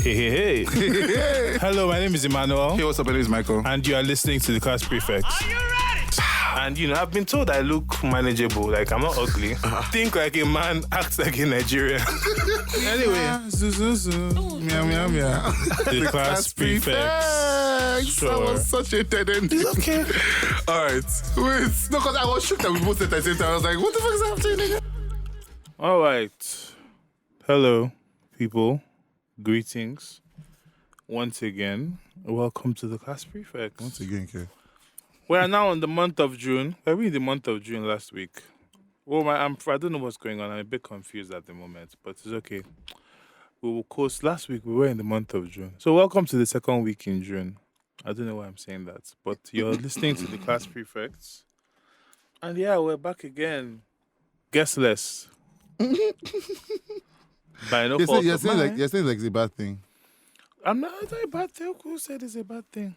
Hey. Hello, my name is Emmanuel. Hey, what's up? My name is Michael. And you are listening to the Class Prefects. Are you ready? And I've been told I look manageable, like I'm not ugly. Think like a man, act like a Nigerian. Anyway. Meow, meow, meow. The Class Prefects. Sure. That was such a dead end. It's okay. All right. Wait. No, because I was shocked that we both said at the same time. I was like, what the fuck is happening? All right. Hello, people. Greetings. Once again, welcome to the Class Prefects. Once again, okay. We are now in the month of June. Were we in the month of June last week? Well, I don't know what's going on. I'm a bit confused at the moment, but it's okay. We will coast. Last week, we were in the month of June. So welcome to the second week in June. I don't know why I'm saying that, but you're listening to the Class Prefects. And yeah, we're back again. Guestless. By no fault You're of saying mine. like it's a bad thing. I'm not. It's not a bad thing. Who said it's a bad thing?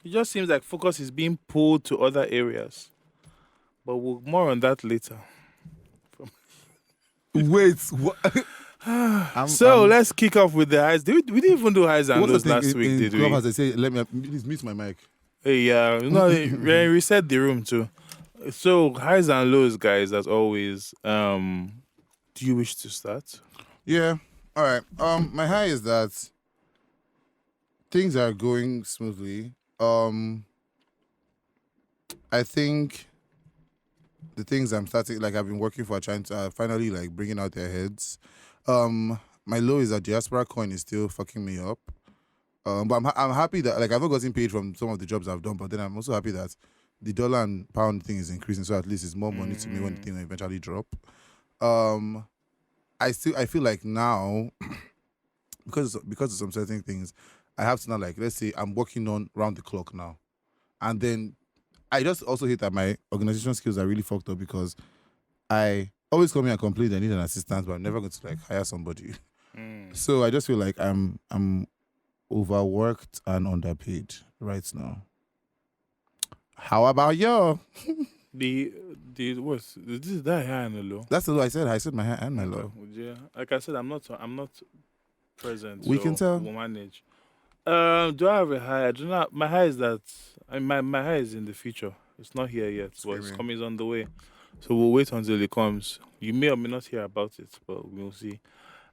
It just seems like focus is being pulled to other areas. But we'll more on that later. Wait, what? Let's kick off with the highs. We didn't even do highs and lows last week, did we? As I say, let me please mute my mic. Hey, we reset the room too. So highs and lows, guys, as always. Do you wish to start? Yeah. All right. My high is that things are going smoothly. I think the things I'm starting, like I've been working for, trying to finally like bringing out their heads. My low is that diaspora coin is still fucking me up. But I'm happy that like I've not gotten paid from some of the jobs I've done, but then I'm also happy that the dollar and pound thing is increasing, so at least it's more money to me when the thing will eventually drop. I feel like now because of some certain things, I have to now, like, let's say I'm working on round the clock now. And then I just also hate that my organization skills are really fucked up because I always come here and complain I need an assistant, but I'm never going to like hire somebody. So I just feel like I'm overworked and underpaid right now. How about you? This is that high and the low. That's the low I said. I said my high and my low. Yeah, like I said, I'm not present. We so can tell. We'll manage. Do I have a high? I do not. My high is that. My high is in the future. It's not here yet. But it's coming. It's on the way. So we'll wait until it comes. You may or may not hear about it, but we'll see.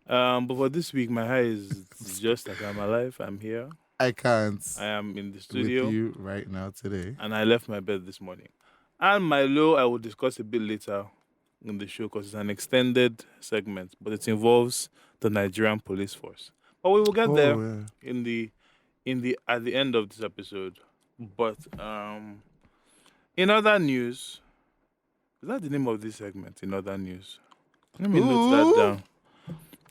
But for this week, my high is just like I'm alive. I'm here. I can't. I am in the studio with you right now today. And I left my bed this morning. And my low, I will discuss a bit later in the show because it's an extended segment, but it involves the Nigerian police force. But we will get there at the end of this episode. But in other news, is that the name of this segment? In other news, let me note that down.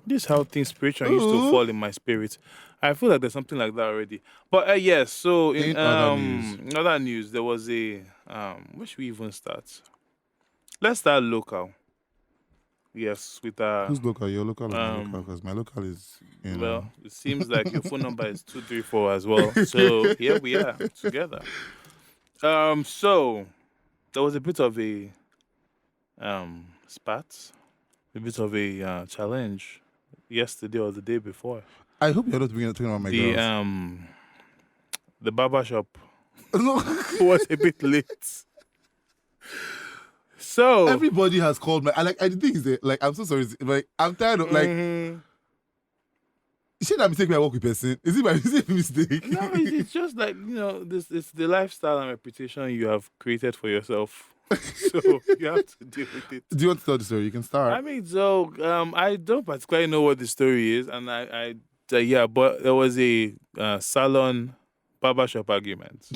This is how things spiritual used to fall in my spirit. I feel like there's something like that already. But yes, so in other news, there was a where should we even start? Let's start local. Yes, with who's local? Your local or my local? Because my local is well, it seems like your phone number is 234 as well. So here we are together. So there was a bit of a spat, a bit of a challenge yesterday or the day before. I hope you're not talking about my girls. The barber shop was a bit late. So everybody has called my. The thing is that, like, I'm so sorry. Like, I'm tired of like. Should I mistake me? I work with person? Is it a mistake? No, it's just like this. It's the lifestyle and reputation you have created for yourself. So you have to deal with it. Do you want to tell the story? You can start. I mean, so I don't particularly know what the story is, and but there was a salon barbershop argument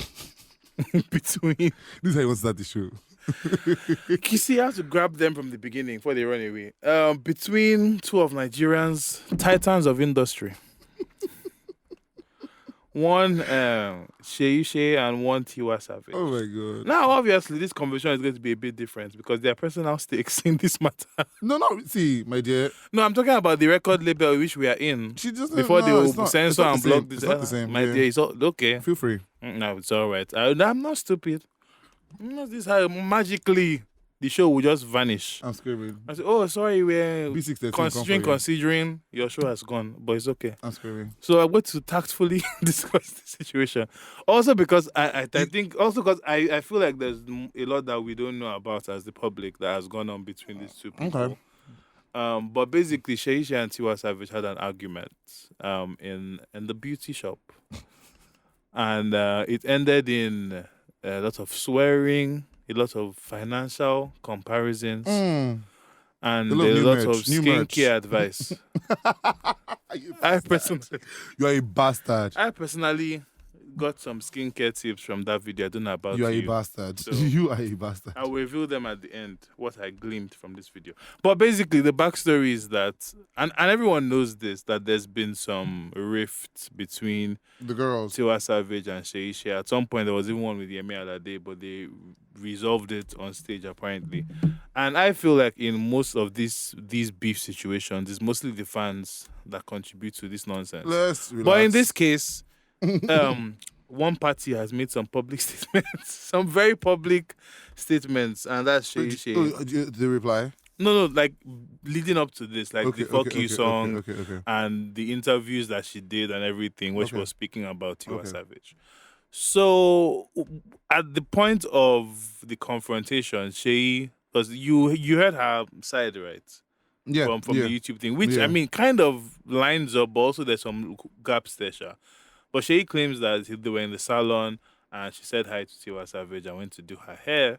between. This is how you want to start the show. You see, I have to grab them from the beginning before they run away. Between two of Nigerians' titans of industry. One Sheyi and one Tiwa Savage. Oh my God. Now, obviously, this conversation is going to be a bit different because there are personal stakes in this matter. No, see, my dear. No, I'm talking about the record label which we are in. She just before they will censor and block this. It's not the same. My dear, it's all okay. Feel free. No, it's all right. I'm not stupid. Not this how magically the show will just vanish. I'm screaming. I said, "Oh, sorry, we're B613 come for you. considering your show has gone, but it's okay." I'm screaming. So I went to tactfully discuss the situation. Also because I think also because I feel like there's a lot that we don't know about as the public that has gone on between these two people. Okay. But basically, Sheisha and Tiwa Savage had an argument in the beauty shop, and it ended in a lot of swearing, a lot of financial comparisons, and A a lot of new lot merch, of new merch. skincare advice. You are a bastard. I personally got some skincare tips from that video. I don't know about You you. are a bastard. So You are a bastard. I will reveal them at the end, what I gleaned from this video. But basically, the backstory is that, and everyone knows this, that there's been some rift between The girls. Tiwa Savage and Sheisha. At some point, there was even one with Yemi Alade, but they resolved it on stage, apparently. And I feel like in most of these beef situations, it's mostly the fans that contribute to this nonsense. Let's relax. But in this case, one party has made some public statements, some very public statements, and that's Sheisha. The reply? No, like leading up to this, like the Fuck You song Okay. and the interviews that she did and everything, where she was speaking about Tiwa Savage. So at the point of the confrontation, because you heard her side, right? Yeah. From the YouTube thing, which I mean kind of lines up, but also there's some gaps there, sure. But Shay claims that they were in the salon and she said hi to Tiwa Savage and went to do her hair.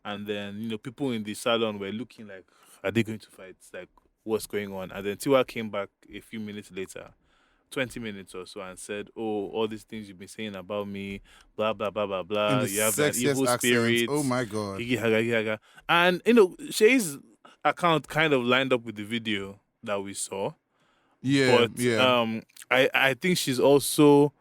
And then, people in the salon were looking like, are they going to fight? Like, what's going on? And then Tiwa came back a few minutes later, 20 minutes or so, and said, oh, all these things you've been saying about me, blah, blah, blah, blah, blah. You have an evil spirit. Oh, my God. Haga. And, Shay's account kind of lined up with the video that we saw. Yeah, but I think she's also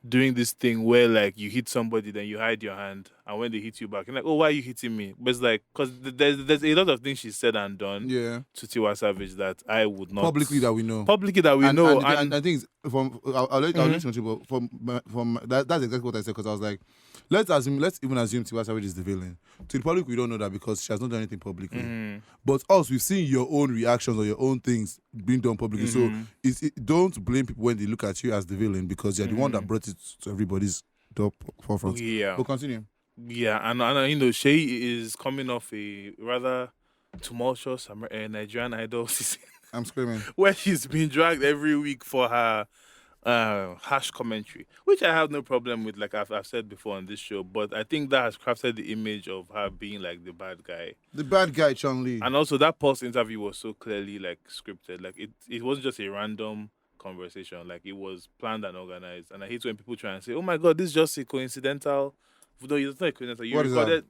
doing this thing where like you hit somebody, then you hide your hand, and when they hit you back, you're like, oh, why are you hitting me? But it's like, because there's a lot of things she said and done to Tiwa Savage that I would not publicly that we know. And I think I'll let you continue, but from that's exactly what I said, because I was like, let's even assume Tiwa Savage is the villain. To the public, we don't know that because she has not done anything publicly. But us, we've seen your own reactions or your own things being done publicly. So don't blame people when they look at you as the villain, because you're the one that brought it to everybody's top forefront. Yeah. But continue. Yeah, and Shay is coming off a rather tumultuous Nigerian Idol season. I'm screaming. Where she's been dragged every week for her harsh commentary, which I have no problem with, like I've said before on this show, but I think that has crafted the image of her being like the bad guy. The bad guy, Chun-Li. And also that Pulse interview was so clearly like scripted. Like it wasn't just a random conversation, like it was planned and organized. And I hate when people try and say, oh my God, this is just a coincidental. No, it's not a coincidental. You recorded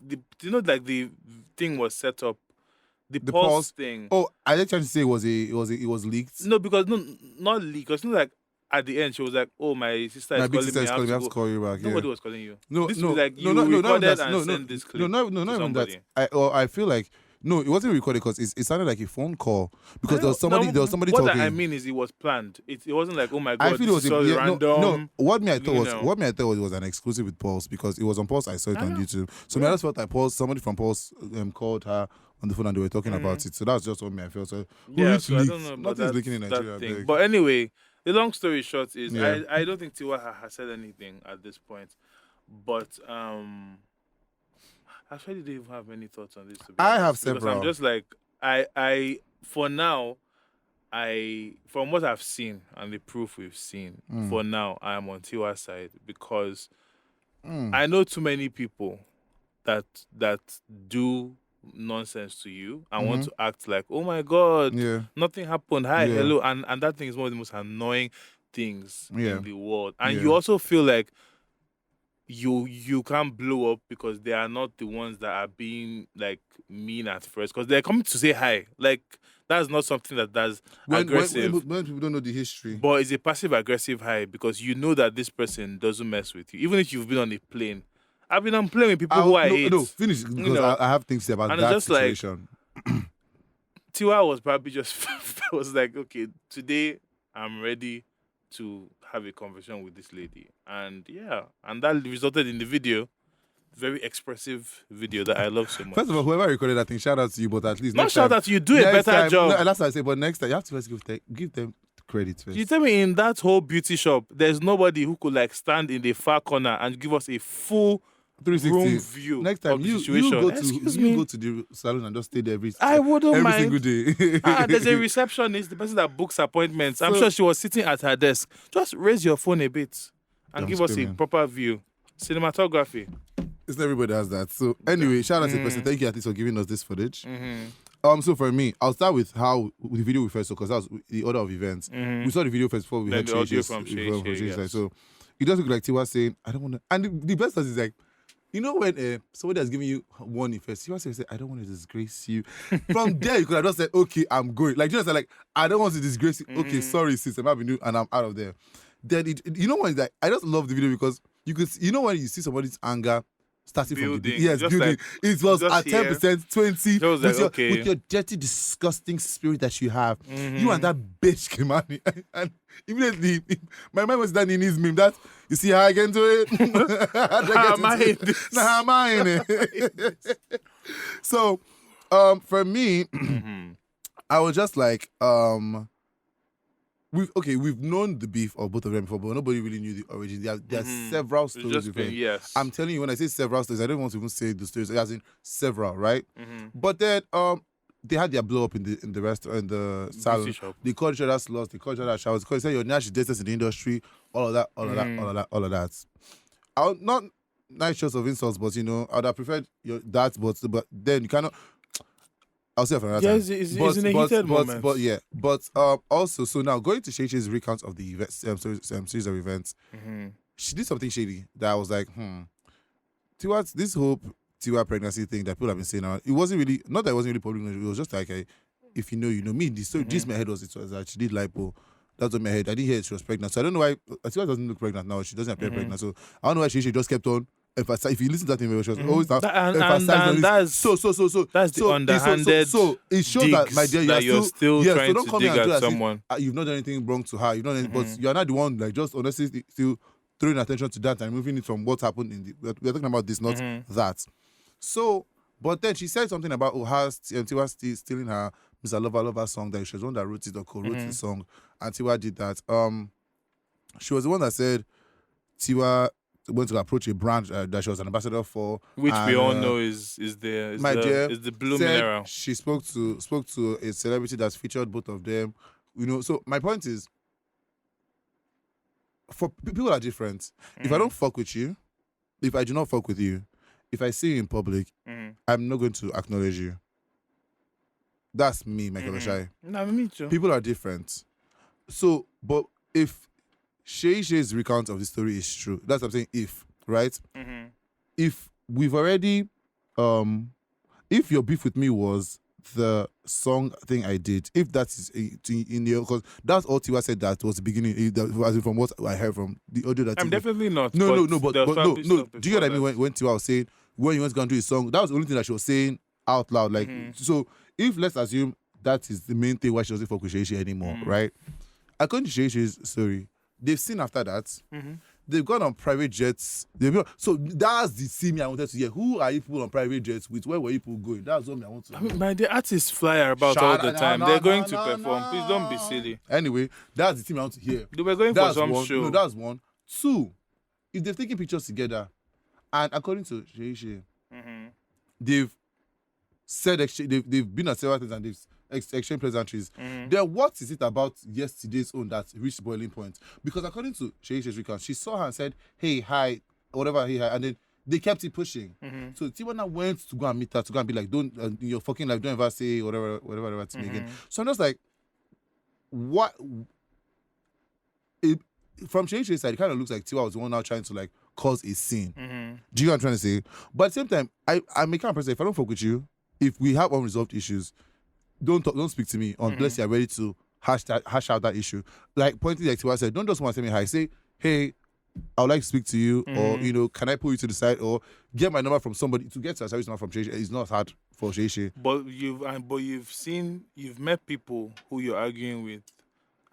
like the thing was set up. The Pulse thing. Oh, I just trying to say it was leaked. No, because not leaked. Because it's not like at the end she was like, "Oh, my sister is calling me. I have to call you back." Nobody was calling you. No, like you recorded and sent this clip. No, even that. I feel like. No, it wasn't recorded because it sounded like a phone call, because there was somebody talking. What I mean is it was planned. It wasn't like, oh my God, I feel this is random. No, what I thought was an exclusive with Pulse, because it was on Pulse. I saw it on YouTube. So I just felt like somebody from Pulse called her on the phone and they were talking about it. So that's just what I felt. So I don't know. Nothing's leaking in Nigeria. But anyway, the long story short is I don't think Tiwa has said anything at this point. But I actually didn't even have many thoughts on this. To be honest, have several. Because I'm just like, I for now, from what I've seen and the proof we've seen, for now, I am on Tiwa's side, because I know too many people that do nonsense to you and want to act like, oh my God, nothing happened. Hi, hello. And that thing is one of the most annoying things in the world. And you also feel like you can't blow up because they are not the ones that are being like mean at first, because they're coming to say hi. Like that's not something that's aggressive. When people don't know the history. But it's a passive aggressive hi, because you know that this person doesn't mess with you. Even if you've been on a plane. I've been on plane with people who I hate. No, finish, because I have things to say about that situation. Like, Tiwa was probably just was like, okay, today I'm ready to have a conversation with this lady. And that resulted in the video very expressive video that I love so much. First of all, whoever recorded that thing, shout out to you, but at least not next shout time, out to you, do a better job. No, that's what I say. But next time, you have to first give them credit first. You tell me in that whole beauty shop, there's nobody who could like stand in the far corner and give us a full 360 room view. Next time, of the you situation. go to the salon and just stay there I wouldn't every mind. single day. There's a receptionist, the person that books appointments. I'm So- sure she was sitting at her desk. Just raise your phone a bit and I'm give us a screaming. proper view. Cinematography. It's not everybody has that. So anyway, shout out to the person. Thank you at least for giving us this footage. So for me, I'll start with how the video we first saw, because that was the order of events. We saw the video first before we Then heard the audio Shay from Shay. Shay, yes. So it does look like Tiwa saying, I don't want to. And the best part is like, you know when somebody has given you warning first, Tiwa says, I don't want to disgrace you. From there, you could have just said, okay, I'm going. Like, you know, like, I don't want to disgrace you. Okay, sorry, sis, I'm having you, and I'm out of there. Then, you know what, it's like, I just love the video because you could, you know when you see somebody's anger, starting Building. from the yes, Just building. like, it was just at here. 10%, 20 Just with, like, with your dirty, disgusting spirit that you have. You and that bitch came at me, and immediately my mind was done in his meme. That you see how I get into it. How am I in this? Nah, how am I in it? So, for me, I was just like, we've known the beef of both of them before, but nobody really knew the origin. There are several It's stories just with been, them. yes. I'm telling you, when I say several stories, I don't want to even say the stories. As in several, right? But then, they had their blow up in the restaurant, in the salon. shop. They called each other sluts. They called each other showers. They said you're Nash dates in the industry. All of that, all of that. I'll not nice shots of insults, but you know, I would have preferred that. But then you cannot. I'll say it for another time. It's in a heated moment. But yeah. But also, so now going to Shay's recount of the event, series of events, she did something shady that I was like, Towards this whole Tiwa pregnancy thing that people have been saying now, it wasn't really, not that it wasn't really public knowledge, it was just like, if you know, you know. Me, this my head was that she did lipo. That's what my head. I didn't hear she was pregnant. So I don't know why Tiwa doesn't look pregnant now. She doesn't appear pregnant. So I don't know why she just kept on emphasize. If you listen to that thing, she was always and that's so that's the underhanded so it shows that, my dear, that you're still so trying don't to come dig here and do at as if, someone. you've not done anything wrong to her. You've not done anything, but you're not the one, like, just honestly still throwing attention to that and moving it from what happened in the. We're talking about this, not that. So, but then she said something about her Tiwa stealing her Mr. Lover song, that she was the one that wrote it or co-wrote the song, and Tiwa did that. She was the one that said Tiwa went to approach a brand that she was an ambassador for, Which and, we all know is the blue said mineral. she spoke to a celebrity that's featured both of them. You know, so my point is, for people are different. If I don't fuck with you, if I do not fuck with you, if I see you in public, I'm not going to acknowledge you. That's me, Michael Oshai. No, me too. People are different. So, but if Shay's recount of the story is true, that's what I'm saying. If, right? If we've already, if your beef with me was the song thing I did, if that is in the, because that's all Tiwa said that was the beginning, as in from what I heard from the audio that I'm definitely not. No. But Do you get what I mean that. when Tiwa was saying, when you went to go and do his song, that was the only thing that she was saying out loud. Like, so if let's assume that is the main thing why she doesn't fuck with Shay anymore, right? According to Shay's story, they've seen after that. They've gone on private jets. So that's the scene I wanted to hear. Who are you people on private jets with? Where were you people going? That's what I want to know. The artists fly about all the time. They're going to perform. Please don't be silly. Anyway, that's the thing I want to hear. They were going That's for some one. show. No, that's one. Two, if they've taken pictures together, and according to Shay, they've said they've been at several things and they've exchanged pleasantries. Then what is it about yesterday's own that reached boiling point? Because according to Shay's recount, she saw her and said, "Hey, hi," whatever, "hey, hi," and then they kept it pushing. So Tiwana went to go and meet her, to go and be like, "Don't in your fucking life, don't ever say whatever to me again." So I'm just like, what? From Shay's side, it kind of looks like Tiwa was the one now trying to like cause a scene. Do you know what I'm trying to say? But at the same time, I'm a kind of person, if I don't fuck with you, if we have unresolved issues, don't speak to me unless you're ready to hash out that issue. Like pointing like Tiwa said, don't just want to tell me hi. Say, hey, I would like to speak to you, or you know, can I pull you to the side, or get my number from somebody. To get a service number from Shay is not hard for Shay. But you've met people who you're arguing with,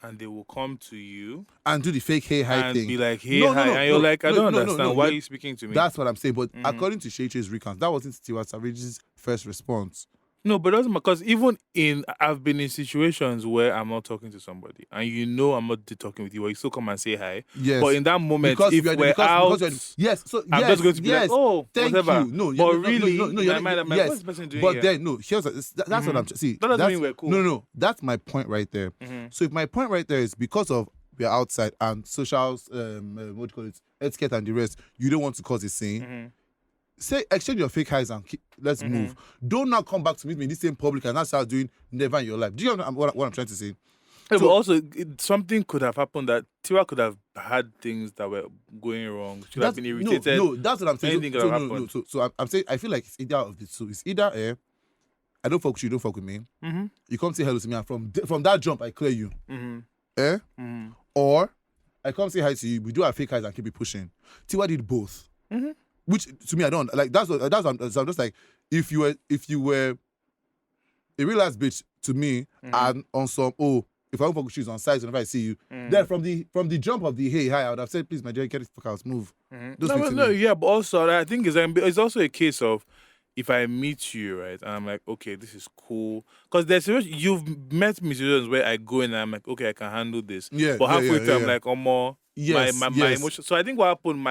and they will come to you and do the fake hey hi and thing. be like, hey, hi. And you're like, I don't understand. Why are you speaking to me? That's what I'm saying. But according to Sheiche's recount, that wasn't Tiwa Savage's first response. No, but it doesn't because I've been in situations where I'm not talking to somebody and I'm not talking with you, or you still come and say hi. Yes. But in that moment, because if we're out, yes, so I'm just going to be like, oh, thank whatever. you. No, but really, no, in my mind, I'm like, what's this person doing but here? then no, that's what I'm see. That doesn't mean we're cool. No, that's my point right there. So if my point right there is because of we're outside and social what do you call it, etiquette and the rest, you don't want to cause a scene. Say exchange your fake highs and let's move. Don't now come back to meet me in this same public and that's how doing never in your life. Do you know what I'm trying to say? Yeah, but also something could have happened that Tiwa could have had things that were going wrong. Should have been irritated. No, that's what I'm saying. Anything could have happened. So I'm saying I feel like it's either of the two. It's either I don't fuck with you, don't fuck with me. You come say hello to me, and from that jump I clear you. Or I come say hi to you. We do our fake highs and keep it pushing. Tiwa did both. Which to me I don't like. That's so I'm just like if you were a real ass bitch to me and on some if I don't fuck with you on sides whenever I see you, then from the jump of the hey hi I would have said please my dear get the fuck out, move. Yeah, but also I think it's also a case of if I meet you right and I'm like okay this is cool because you've met me situations where I go in and I'm like okay I can handle this but halfway through I'm like more. Yes, my emotion. So I think what happened.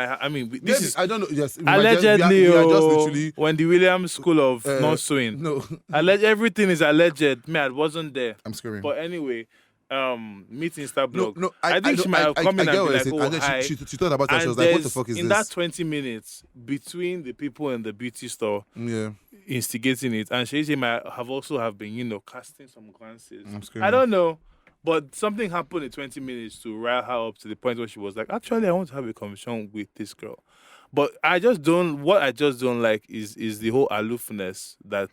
This is I don't know. Yes, allegedly. We are just literally when the Williams School of not suing. No, everything is alleged. Me, I wasn't there. I'm screaming. But anyway, meeting Starblog. No, I think she might have come in and be like, and then she thought about it. She was like, "What the fuck is this?" In that 20 minutes between the people in the beauty store, instigating it, and she might have been, casting some glances. I'm screaming. I don't know. But something happened in 20 minutes to rile her up to the point where she was like, actually, I want to have a conversation with this girl. But what I just don't like is the whole aloofness that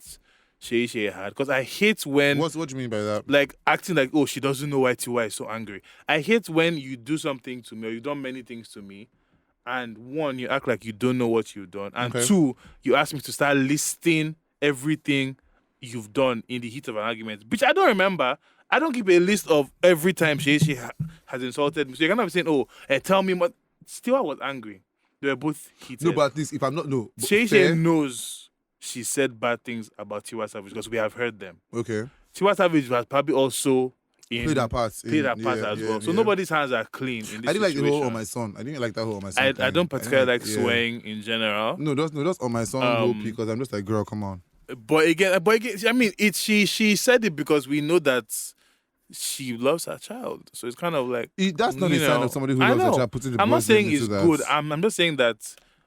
Shei had. Because I hate when... What do you mean by that? Like, acting like, oh, she doesn't know why Tiwa is so angry. I hate when you do something to me or you've done many things to me. And one, you act like you don't know what you've done. And two, you ask me to start listing everything you've done in the heat of an argument, which I don't remember. I don't keep a list of every time she has insulted me. So you're kind of saying, tell me what. Still, I was angry. They were both heated. No, but at least if I'm not, no. Shay knows she said bad things about Tiwa Savage because we have heard them. Okay. Tiwa Savage was probably also played that part as well. So nobody's hands are clean in this I didn't like the whole on situation. my son. I didn't like that whole on my son. I don't particularly like swearing in general. No, that's on my son whole because I'm just like, girl, come on. But again, I mean, she said it because we know that she loves her child. So it's kind of like that's not a sign of somebody who loves her child putting the I'm not saying it's that. good. I'm just saying that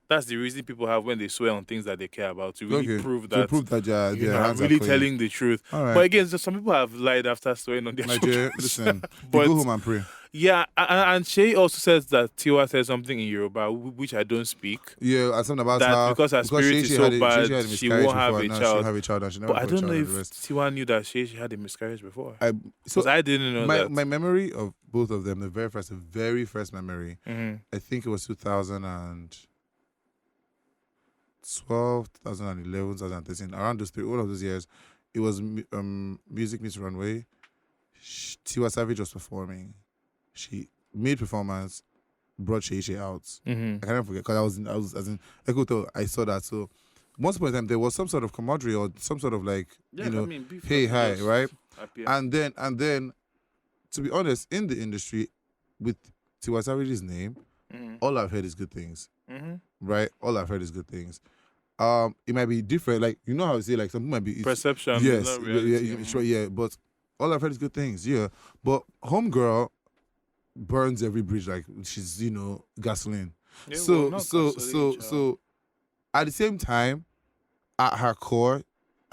that's the reason people have when they swear on things that they care about to really prove that I'm really telling the truth. Right. But again, so some people have lied after swearing on their children. Listen, but, go home and pray. Yeah, and Shay also says that Tiwa said something in Yoruba, which I don't speak. Yeah, and something about that her because her spirit is so bad, she won't have a child. She'll have a child and she never. But I don't know if Tiwa knew that she had a miscarriage before. So I didn't know that. My memory of both of them, the very first memory, I think it was 2012, 2011, 2013, around those three, all of those years. It was Music Meets Runway. Tiwa Savage was performing. She made performance, brought Shay out. I can't forget because I was as in Echo. I saw that. So once upon a time there was some sort of camaraderie or some sort of like hey hi right, and then to be honest in the industry with Tiwa Savage's name, all I've heard is good things. Right, all I've heard is good things. It might be different, like you know how I say like some people might be perception. Yes, yeah, but all I've heard is good things. Yeah, but Homegirl burns every bridge like she's gasoline. Yeah, so at the same time, at her core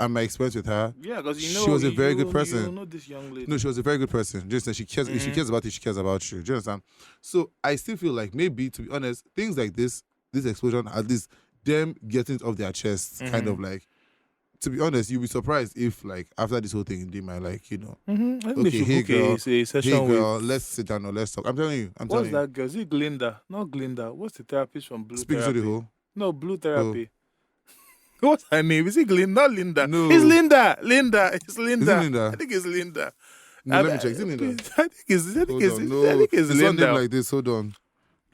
and my experience with her, because she was a very good person. You know this young lady. No, she was a very good person. Do you understand? She cares. If she cares about you, she cares about you. Do you understand? So I still feel like maybe, to be honest, things like this explosion, at least them getting it off their chests, kind of like. To be honest, you'll be surprised if, like, after this whole thing, they might, like, I think hey girl, a session let's sit down or let's talk. I'm telling you. What's that girl? Is it Glinda? Not Glinda. What's the therapist from Blue Speak Therapy? to the whole. No, Blue Therapy. What's her name? Is it Glinda? Not Linda. No. It's Linda. It's Linda. Is it Linda? I think it's Linda. No, let me check. Is it Linda? I think it's. I think Hold it's. on. I No, think it's it's not named Linda. like this. Hold on.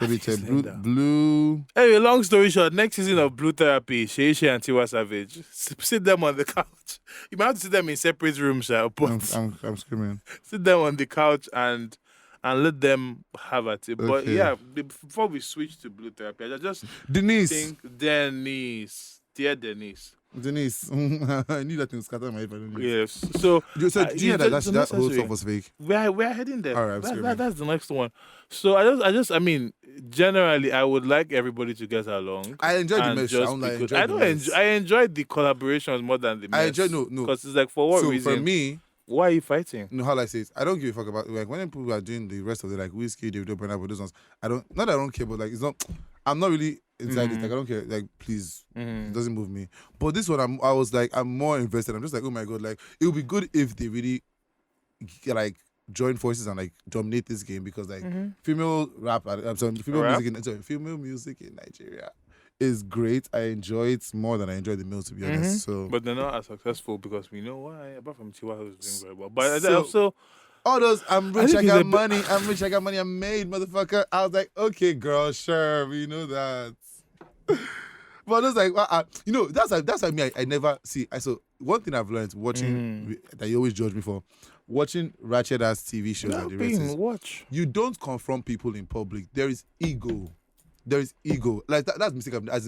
Let me think check. it's Blue, Linda. blue. Anyway, long story short, next season of Blue Therapy, Shay and Tiwa Savage, sit them on the couch. You might have to sit them in separate rooms, but I'm screaming. sit them on the couch and let them have at it. But Okay. yeah, before we switch to Blue Therapy, I just Denise. think dear Denise. Denise. I knew that thing was scatter my head. Yes. So, Do you hear that whole stuff was fake? We're heading there. All right, that's the next one. So I mean, generally, I would like everybody to get along. I enjoyed the mess. I enjoyed the collaborations more than the mess. I enjoyed no. Because it's like, for what reason? For me, why are you fighting? No, how I say it, I don't give a fuck about like when people are doing the rest of the like whiskey, Davido, Pineapple, those ones. Not that I don't care, but like it's not. I'm not really inside it. Like I don't care. Like please, it doesn't move me. But this one, I'm more invested. I'm just like, oh my god, like it would be good if they really like join forces and like dominate this game because like female music in Nigeria is great. I enjoy it more than I enjoy the males, to be honest. So, but they're not as successful because we know why. Apart from Tiwa, who's doing very well, but also all those I'm rich, I got money, I'm made, motherfucker. I was like, okay, girl, sure, we know that. But I was like, that's like me. I never see. So one thing I've learned watching that you always judge me for, watching ratchet ass TV shows like the rest is, you don't confront people in public. There is ego. Like that's a mistake. I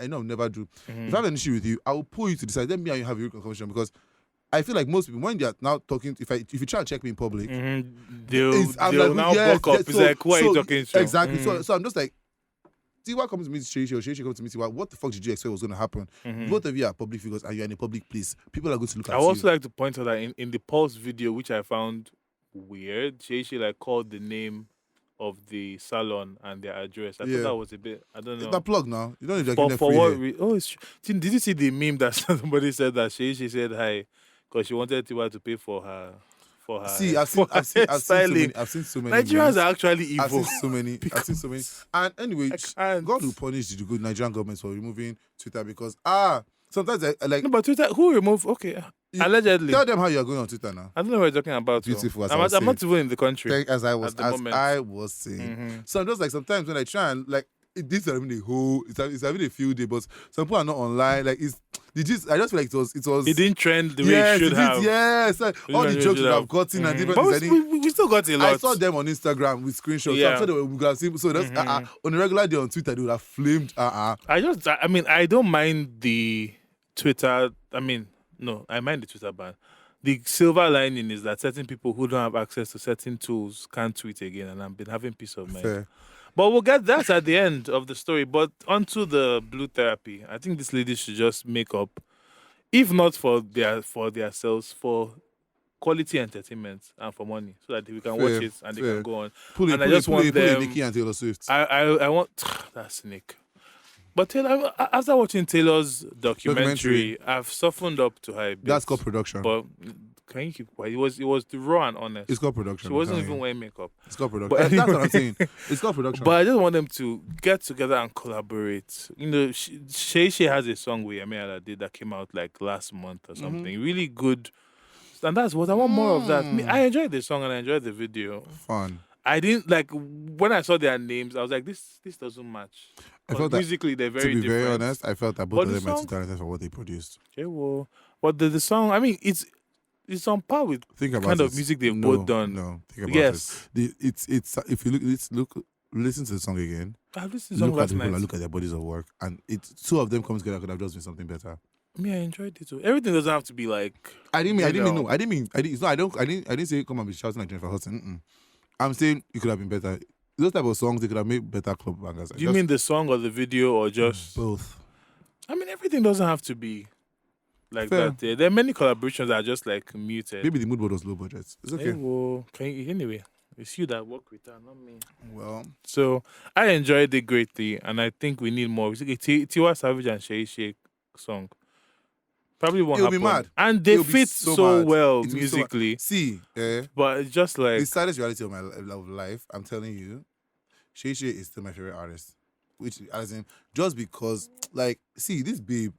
know I'll never do. If I have an issue with you, I will pull you to the side. Then me and you have a real conversation because I feel like most people when they are now talking, if you try and check me in public, they'll now buck up. It's like, who are you talking to? Exactly. So I'm just like, Tiwa comes to meet Shay or Shay comes to meet Tiwa. What the fuck did you expect was going to happen? Both of you are public figures and you're in a public place. People are going to look at you. I also like to point out that in the Pulse video, which I found weird, Shay like called the name of the salon and their address. I thought that was a bit, I don't know. It's a plug now. You don't need to for, get for what did you see the meme that somebody said that she said hi because she wanted Tiwa to pay for her See, I've seen so many. Nigerians are actually evil. I've seen so many. And anyway, God will punish the good Nigerian government for removing Twitter because sometimes I like. No, but Twitter, who removed? Okay, allegedly. Tell them how you're going on Twitter now. I don't know what you're talking about. Beautiful. I'm not even in the country. As I was saying. So I'm just like sometimes when I try and like. This is having it's having a few days, but some people are not online. Like I just feel like it was. It didn't trend the way it should have. Yes, like, all the jokes that I've gotten and different. But we still got a lot. I saw them on Instagram with screenshots. Yeah. So I'm sure we could have seen. So that's on a regular day on Twitter, they would have flamed. I don't mind the Twitter. I mind the Twitter ban. The silver lining is that certain people who don't have access to certain tools can't tweet again, and I've been having peace of mind. Fair. But we'll get that at the end of the story. But onto the Blue Therapy. I think this lady should just make up, if not for themselves, for quality entertainment and for money, so that we can watch it and they can go on. I just want them. Nicki and Taylor Swift. I want that's Nick. But Taylor, after watching Taylor's documentary, I've softened up to her a bit. That's called production. But can you keep quiet? It was the raw and honest. It's called production. She wasn't even wearing makeup. It's called production. But that's what I'm saying. It's called production. But I just want them to get together and collaborate. You know, Shay has a song with Yemi Alade that came out like last month or something. Really good. And that's what I want more of that. I enjoyed the song and I enjoyed the video. Fun. I didn't like when I saw their names. I was like, this doesn't match. I felt musically they're very different. To be very honest, I felt that both of them are too talented for what they produced. Okay, well, but the song, I mean, it's on par with the kind of music they've both done. No, think about it. It's if you listen to the song again. I've listened to the song last night. Look at their bodies of work, and two of them come together could have just been something better. I enjoyed it too. Everything doesn't have to be like. I didn't say come and be shouting like Jennifer Hudson. I'm saying it could have been better. Those type of songs they could have made better club bangers. Do you mean the song or the video or just both? I mean everything doesn't have to be like that. There are many collaborations that are just like muted. Maybe the mood board was low budget. It's okay. Anyway, it's you that work with her, not me. Well, so I enjoyed it greatly, and I think we need more. Tiwa Savage and Shay song. Probably won't happen. Be mad. And they fit so well musically. But it's just like the saddest reality of my life. I'm telling you, Shay is still my favorite artist. Which, as in, just because, like, see this babe.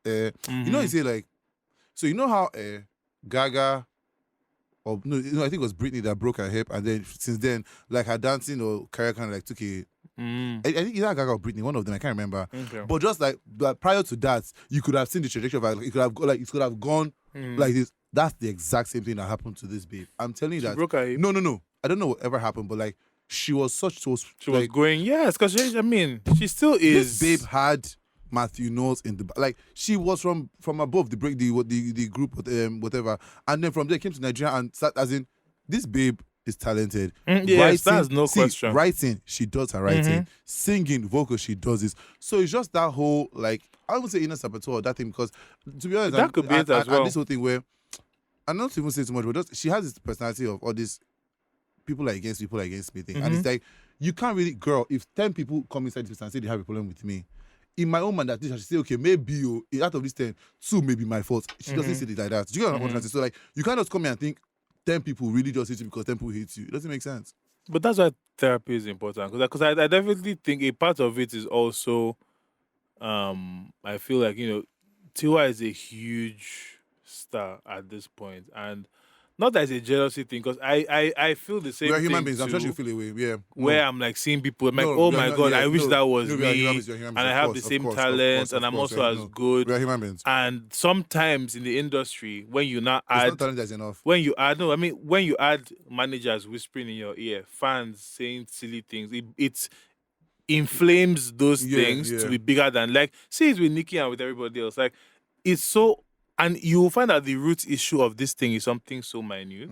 You know, you say like, so you know how Gaga or no, I think it was Britney that broke her hip, and then since then, like her dancing or career kind of like took a. I think either Gaga or Britney, one of them, I can't remember. Okay. But just like but prior to that, you could have seen the trajectory of her. Like, it could have gone like this. That's the exact same thing that happened to this babe. I'm telling you She that. broke her hip. No. I don't know whatever happened, but like she was She was going, yes, because she still is. This babe had Matthew Knowles in the like. She was from above the group whatever, and then from there came to Nigeria and start as in this babe is talented. Yes, that's no question. Writing, she does her writing. Singing, vocal, she does this. So it's just that whole like I wouldn't say inner saboteur or that thing because to be honest, that could be it as well. And this whole thing where I'm not even saying too much, but just she has this personality of all these people are against me thing, and it's like you can't really, girl. If 10 people come inside this and say they have a problem with me, in my own mind, that she say, okay, maybe out of these 10, 2 may be my fault. She doesn't say it like that. Do you get what I'm trying to say? So like, you can't just come here and think 10 people really just hate you because 10 people hate you. It doesn't make sense. But that's why therapy is important because I definitely think a part of it is also, I feel like Tiwa is a huge star at this point, and not that it's a jealousy thing because I feel the same. We are thing human beings. too, I'm sure you feel away. Yeah. where I'm like seeing people, I'm like, oh my god, I wish that was me, and I have the same talent, and I'm also as good. We are human beings. And sometimes in the industry, when you now It's add, not talent that's enough. when you add managers whispering in your ear, fans saying silly things, it inflames those things to be bigger than like. See it with Nicki and with everybody else. Like it's so. And you will find that the root issue of this thing is something so minute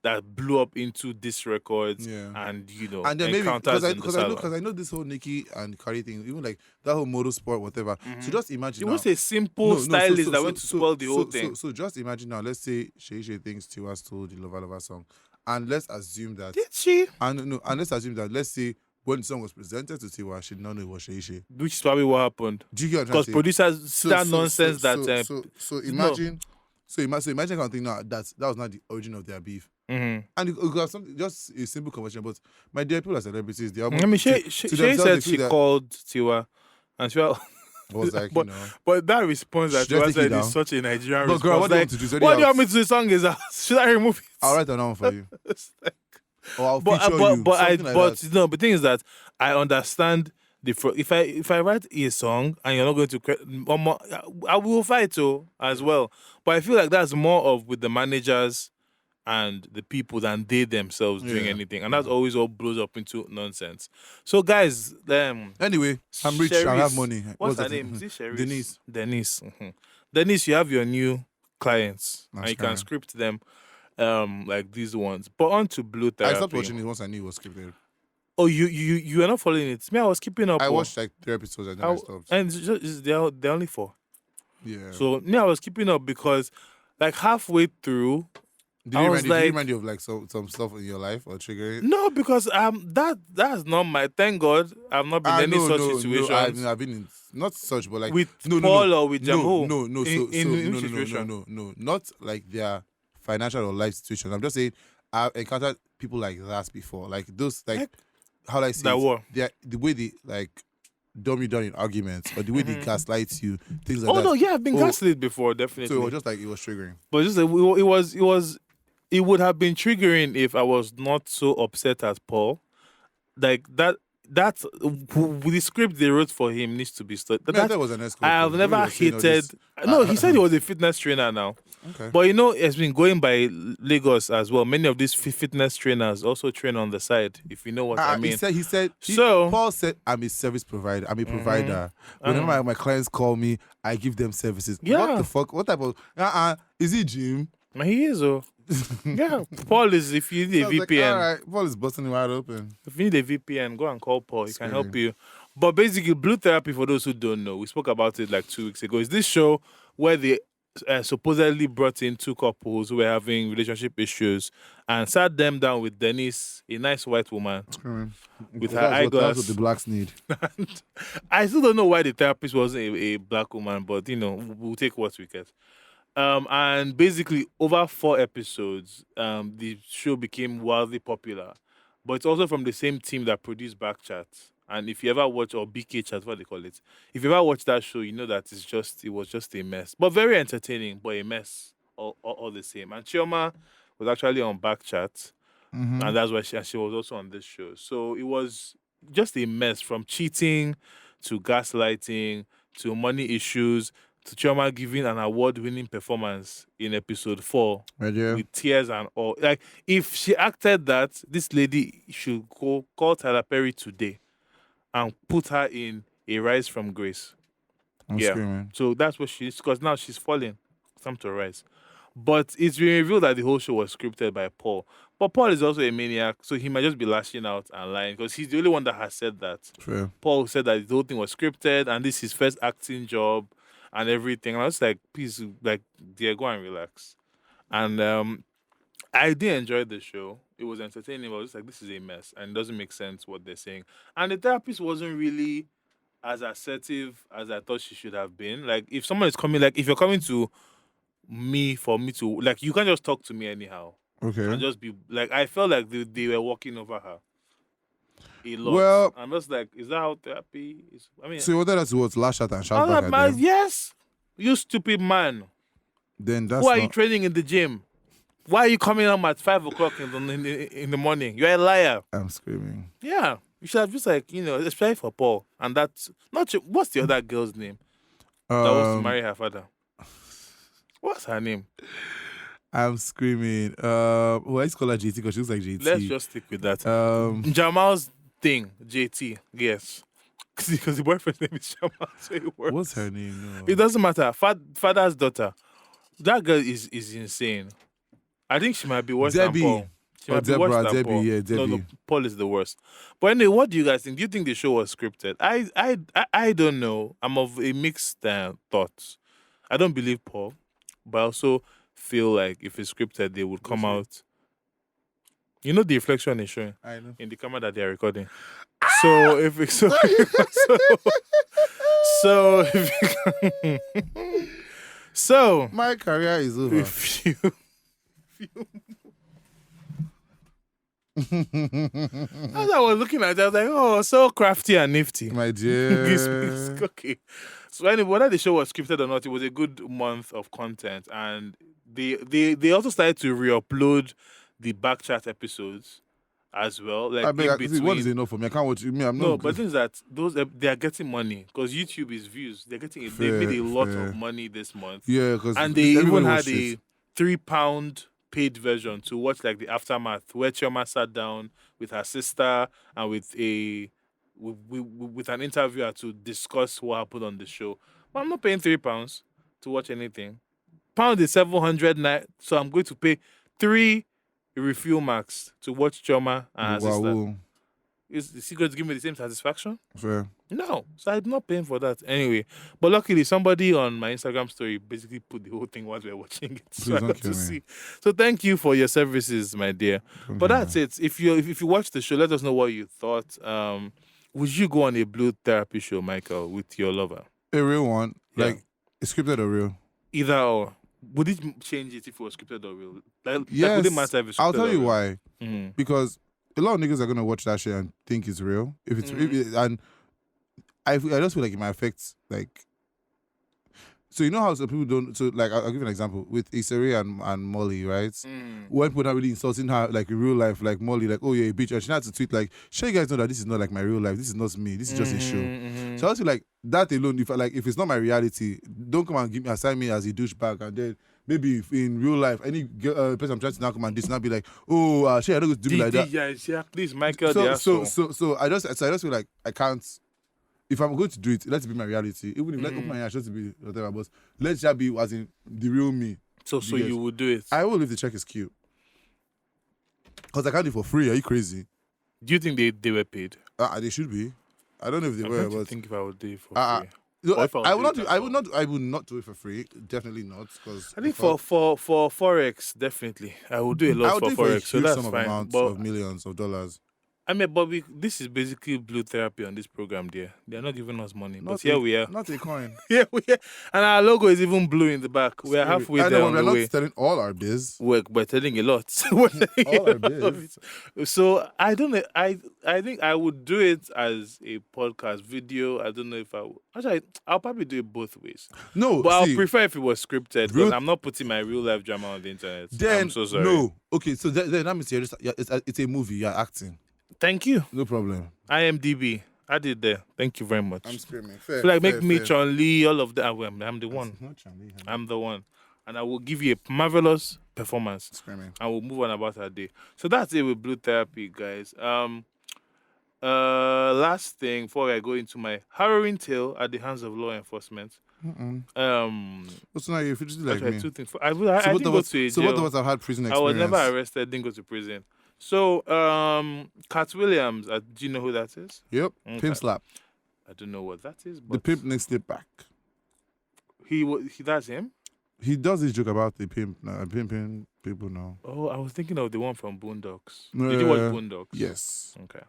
that blew up into these records and and then maybe because I know this whole Nicki and Cardi thing, even like that whole motorsport whatever. So just imagine. It was a simple stylist that went to spoil the whole thing. So just imagine now. Let's say Shay thinks Tiwa stole the Lover Lover song, and let's assume that did she? And let's assume that let's say when the song was presented to Tiwa, she did not know it was Shay. Which is probably what happened. Do you get what I'm because saying? producers that nonsense So imagine kind of thing now that was not the origin of their beef. And it got something, just a simple conversation. But my dear, people are celebrities. They almost, I mean, Shay said she called Tiwa, and she was like, but that response that Tiwa said is such a Nigerian response. Girl, what do you want to do? What do you want me to do? The song is out. Should I remove it? I'll write down one for you. Or I'll feature you. The thing is that I understand if I write a song and you're not going to I will fight as well. But I feel like that's more of with the managers and the people than they themselves doing anything, and that's always all blows up into nonsense. So guys, anyway, I'm rich. I have money. What's her name? Is it Cherise? Denise. Denise, you have your new clients and you can script them. Like these ones, but on to Blue Therapy. I stopped watching it once I knew it was scripted. Oh, you are not following it. Me, I was keeping up. I watched like 3 episodes and then I stopped. And they're only 4. Yeah. So me, I was keeping up because like halfway through, did it remind you of like some stuff in your life or triggering? No, because that's not my. Thank God, I've not been in any such situation. I've been in not such, but like with Paul or with Jamho. No, not like their financial or life situation. I'm just saying I've encountered people like that before. Like those how do I say it? The way they like dumb you down in arguments or the way they gaslight you, things like that. Oh no, yeah, I've been gaslit before, definitely. So it was just like it was triggering. But just it would have been triggering if I was not so upset as Paul. Like that the script they wrote for him needs to be studied. That was an escort. I have never hated. No, he said he was a fitness trainer now. Okay. But it's been going by Lagos as well. Many of these fitness trainers also train on the side, if you know what I mean. Paul said, I'm a service provider. I'm a provider. Whenever my clients call me, I give them services. Yeah. What the fuck? What type of... is he Jim? He is, yeah. Paul is, if you need a VPN. Like, all right, Paul is busting you wide open. If you need a VPN, go and call Paul. He can help you. But basically, Blue Therapy, for those who don't know, we spoke about it like 2 weeks ago. It's this show where they supposedly brought in 2 couples who were having relationship issues and sat them down with Denise, a nice white woman, with her eyeglass. That's what the blacks need. I still don't know why the therapist wasn't a black woman, but we'll take what we get. And basically, over 4 episodes, the show became wildly popular. But it's also from the same team that produced Backchat. And if you ever watch, or BK Chat, what they call it, if you ever watch that show, you know that it was just a mess. But very entertaining, but a mess all the same. And Chioma was actually on Backchat, Mm-hmm. and that's why she was also on this show. So it was just a mess from cheating to gaslighting to money issues to Chioma giving an award-winning performance in episode 4 Right there. with tears and all. Like, if she acted that, this lady should go call Tyler Perry today and put her in A Rise from Grace. I'm screaming. So that's what she is, because now she's falling. Time to rise. But it's been revealed that the whole show was scripted by Paul. But Paul is also a maniac, so he might just be lashing out and lying, because he's the only one that has said that. Fair. Paul said that the whole thing was scripted and this is his first acting job and everything. And I was like, please, like, dear, go and relax. And I did enjoy the show. It was entertaining, but I was just like, this is a mess and it doesn't make sense what they're saying. And the therapist wasn't really as assertive as I thought she should have been. Like, if someone is coming, like, if you're coming to me for me to, like, you can't just talk to me anyhow. Okay. And just be, like, I felt like they were walking over her a lot. Well, I'm just like, is that how therapy is? I mean, so you wanted us to what, lash out and shout I'm back like, at man, them? yes, you stupid man. Then that's Who are not... you training in the gym? Why are you coming home at 5 o'clock in the morning? You're a liar. I'm screaming. Yeah, you should have just, like, especially for Paul. And that's not what's the other girl's name that was to marry her father? What's her name? I'm screaming. Well, I used to call her JT because she looks like JT. Let's just stick with that. Jamal's thing, JT. Yes. Because the boyfriend's name is Jamal, so it works. What's her name? No. It doesn't matter. Father's daughter. That girl is insane. I think she might be worse Debbie. than Paul. She might be worse Deborah, than Debbie, Paul. yeah, Debbie. No, Paul is the worst. But anyway, what do you guys think? Do you think the show was scripted? I don't know. I'm of a mixed thoughts. I don't believe Paul, but I also feel like if it's scripted, they would come out. You know the reflection is showing I know. in the camera that they are recording. So if it's so so My career is over. if you as I was looking at it, I was like, oh, so crafty and nifty. My dear. It's okay. So anyway, whether the show was scripted or not, it was a good month of content, and they also started to re-upload the backchat episodes as well. Like, I mean, in see, between. what is enough for me? I can't watch you. Me, I'm No, not. but the thing is that they are getting money because YouTube is views. They're getting they Fair, made a lot fair. of money this month. Yeah, because And they even had a £3 paid version to watch, like, the aftermath, where Chioma sat down with her sister and with an interviewer to discuss what happened on the show. But I'm not paying £3 to watch anything. Pound is 700, so I'm going to pay 3 refuel max to watch Chioma and her sister. Is the secret to give me the same satisfaction? Fair. No, so I'm not paying for that anyway. But luckily, somebody on my Instagram story basically put the whole thing while we were watching it, so I don't got kill to me. see. So thank you for your services, my dear. But that's it. If you watch the show, let us know what you thought. Would you go on a blue therapy show, Michael, with your lover? A real one, Yeah. like scripted or real? Either or. Would it change it if it was scripted or real? Like, Yes. would it matter if it's scripted I'll tell or you real? why. Mhm. Because a lot of niggas are gonna watch that shit and think it's real. If it's and I just feel like it might affect, like. So you know how some people don't. So like I'll give you an example with Isari and Molly, right? When people are really insulting her, like in real life, like Molly, like, oh yeah, bitch, and she had to tweet like, sure you guys know that this is not like my real life. This is not me. This is just a show. So I feel like that alone. If it's not my reality, don't come and assign me as a douchebag, and then maybe if in real life any person I'm trying to now come and this not be like, oh, shit, I don't go to do me like that. Yeah, please, Michael. So I just feel like I can't. If I'm going to do it, let it be my reality. Even if like open my eyes just to be whatever, but let it just be as in the real me. So you would do it. I will if the check is cute. Because I can't do it for free. Are you crazy? Do you think they were paid? They should be. I don't know if they I'm were, trying to but think if I would do it for free. no, Or if I will not. do it I would not do it for free. Definitely not. Because I think for forex, definitely I will do a lot I would for do it for a forex, so huge that's sum of fine. amounts But of millions of dollars. I mean, but this is basically blue therapy on this program, dear. They're not giving us money, but Not here a, we are. not a coin. Yeah, we are. And our logo is even blue in the back. We are Scary. halfway I there know, but on we're the not way. telling all our biz. We're telling a lot. We're telling All a our lot of biz. it. So I don't know. I think I would do it as a podcast video. I don't know if I would. Actually, I'll probably do it both ways. No, But I'll see, prefer if it was scripted because real I'm not putting my real life drama on the internet. I'm then so sorry. no. Okay, so then that means it's a movie. You're acting. Thank you. No problem. IMDb. I did there. Thank you very much. I'm screaming. Fair. Feel like fair, make me fair. Chun Li, all of that. I'm the one. Not Charlie, honey. I'm the one. And I will give you a marvelous performance. Screaming. And we'll move on about our day. So that's it with Blue Therapy, guys. Last thing before I go into my harrowing tale at the hands of law enforcement. What's not you? If you just do like Actually, me. two things. I didn't go to a So jail. what of us have had prison I experience? was never arrested. Didn't go to prison. So, Cat Williams. Do you know who that is? Yep. Okay. Pimp slap. I don't know what that is, but The pimp next step back. he that's him. He does this joke about the pimp. Pimping people now. Oh, I was thinking of the one from Boondocks. Did you watch Boondocks? Yes. Okay.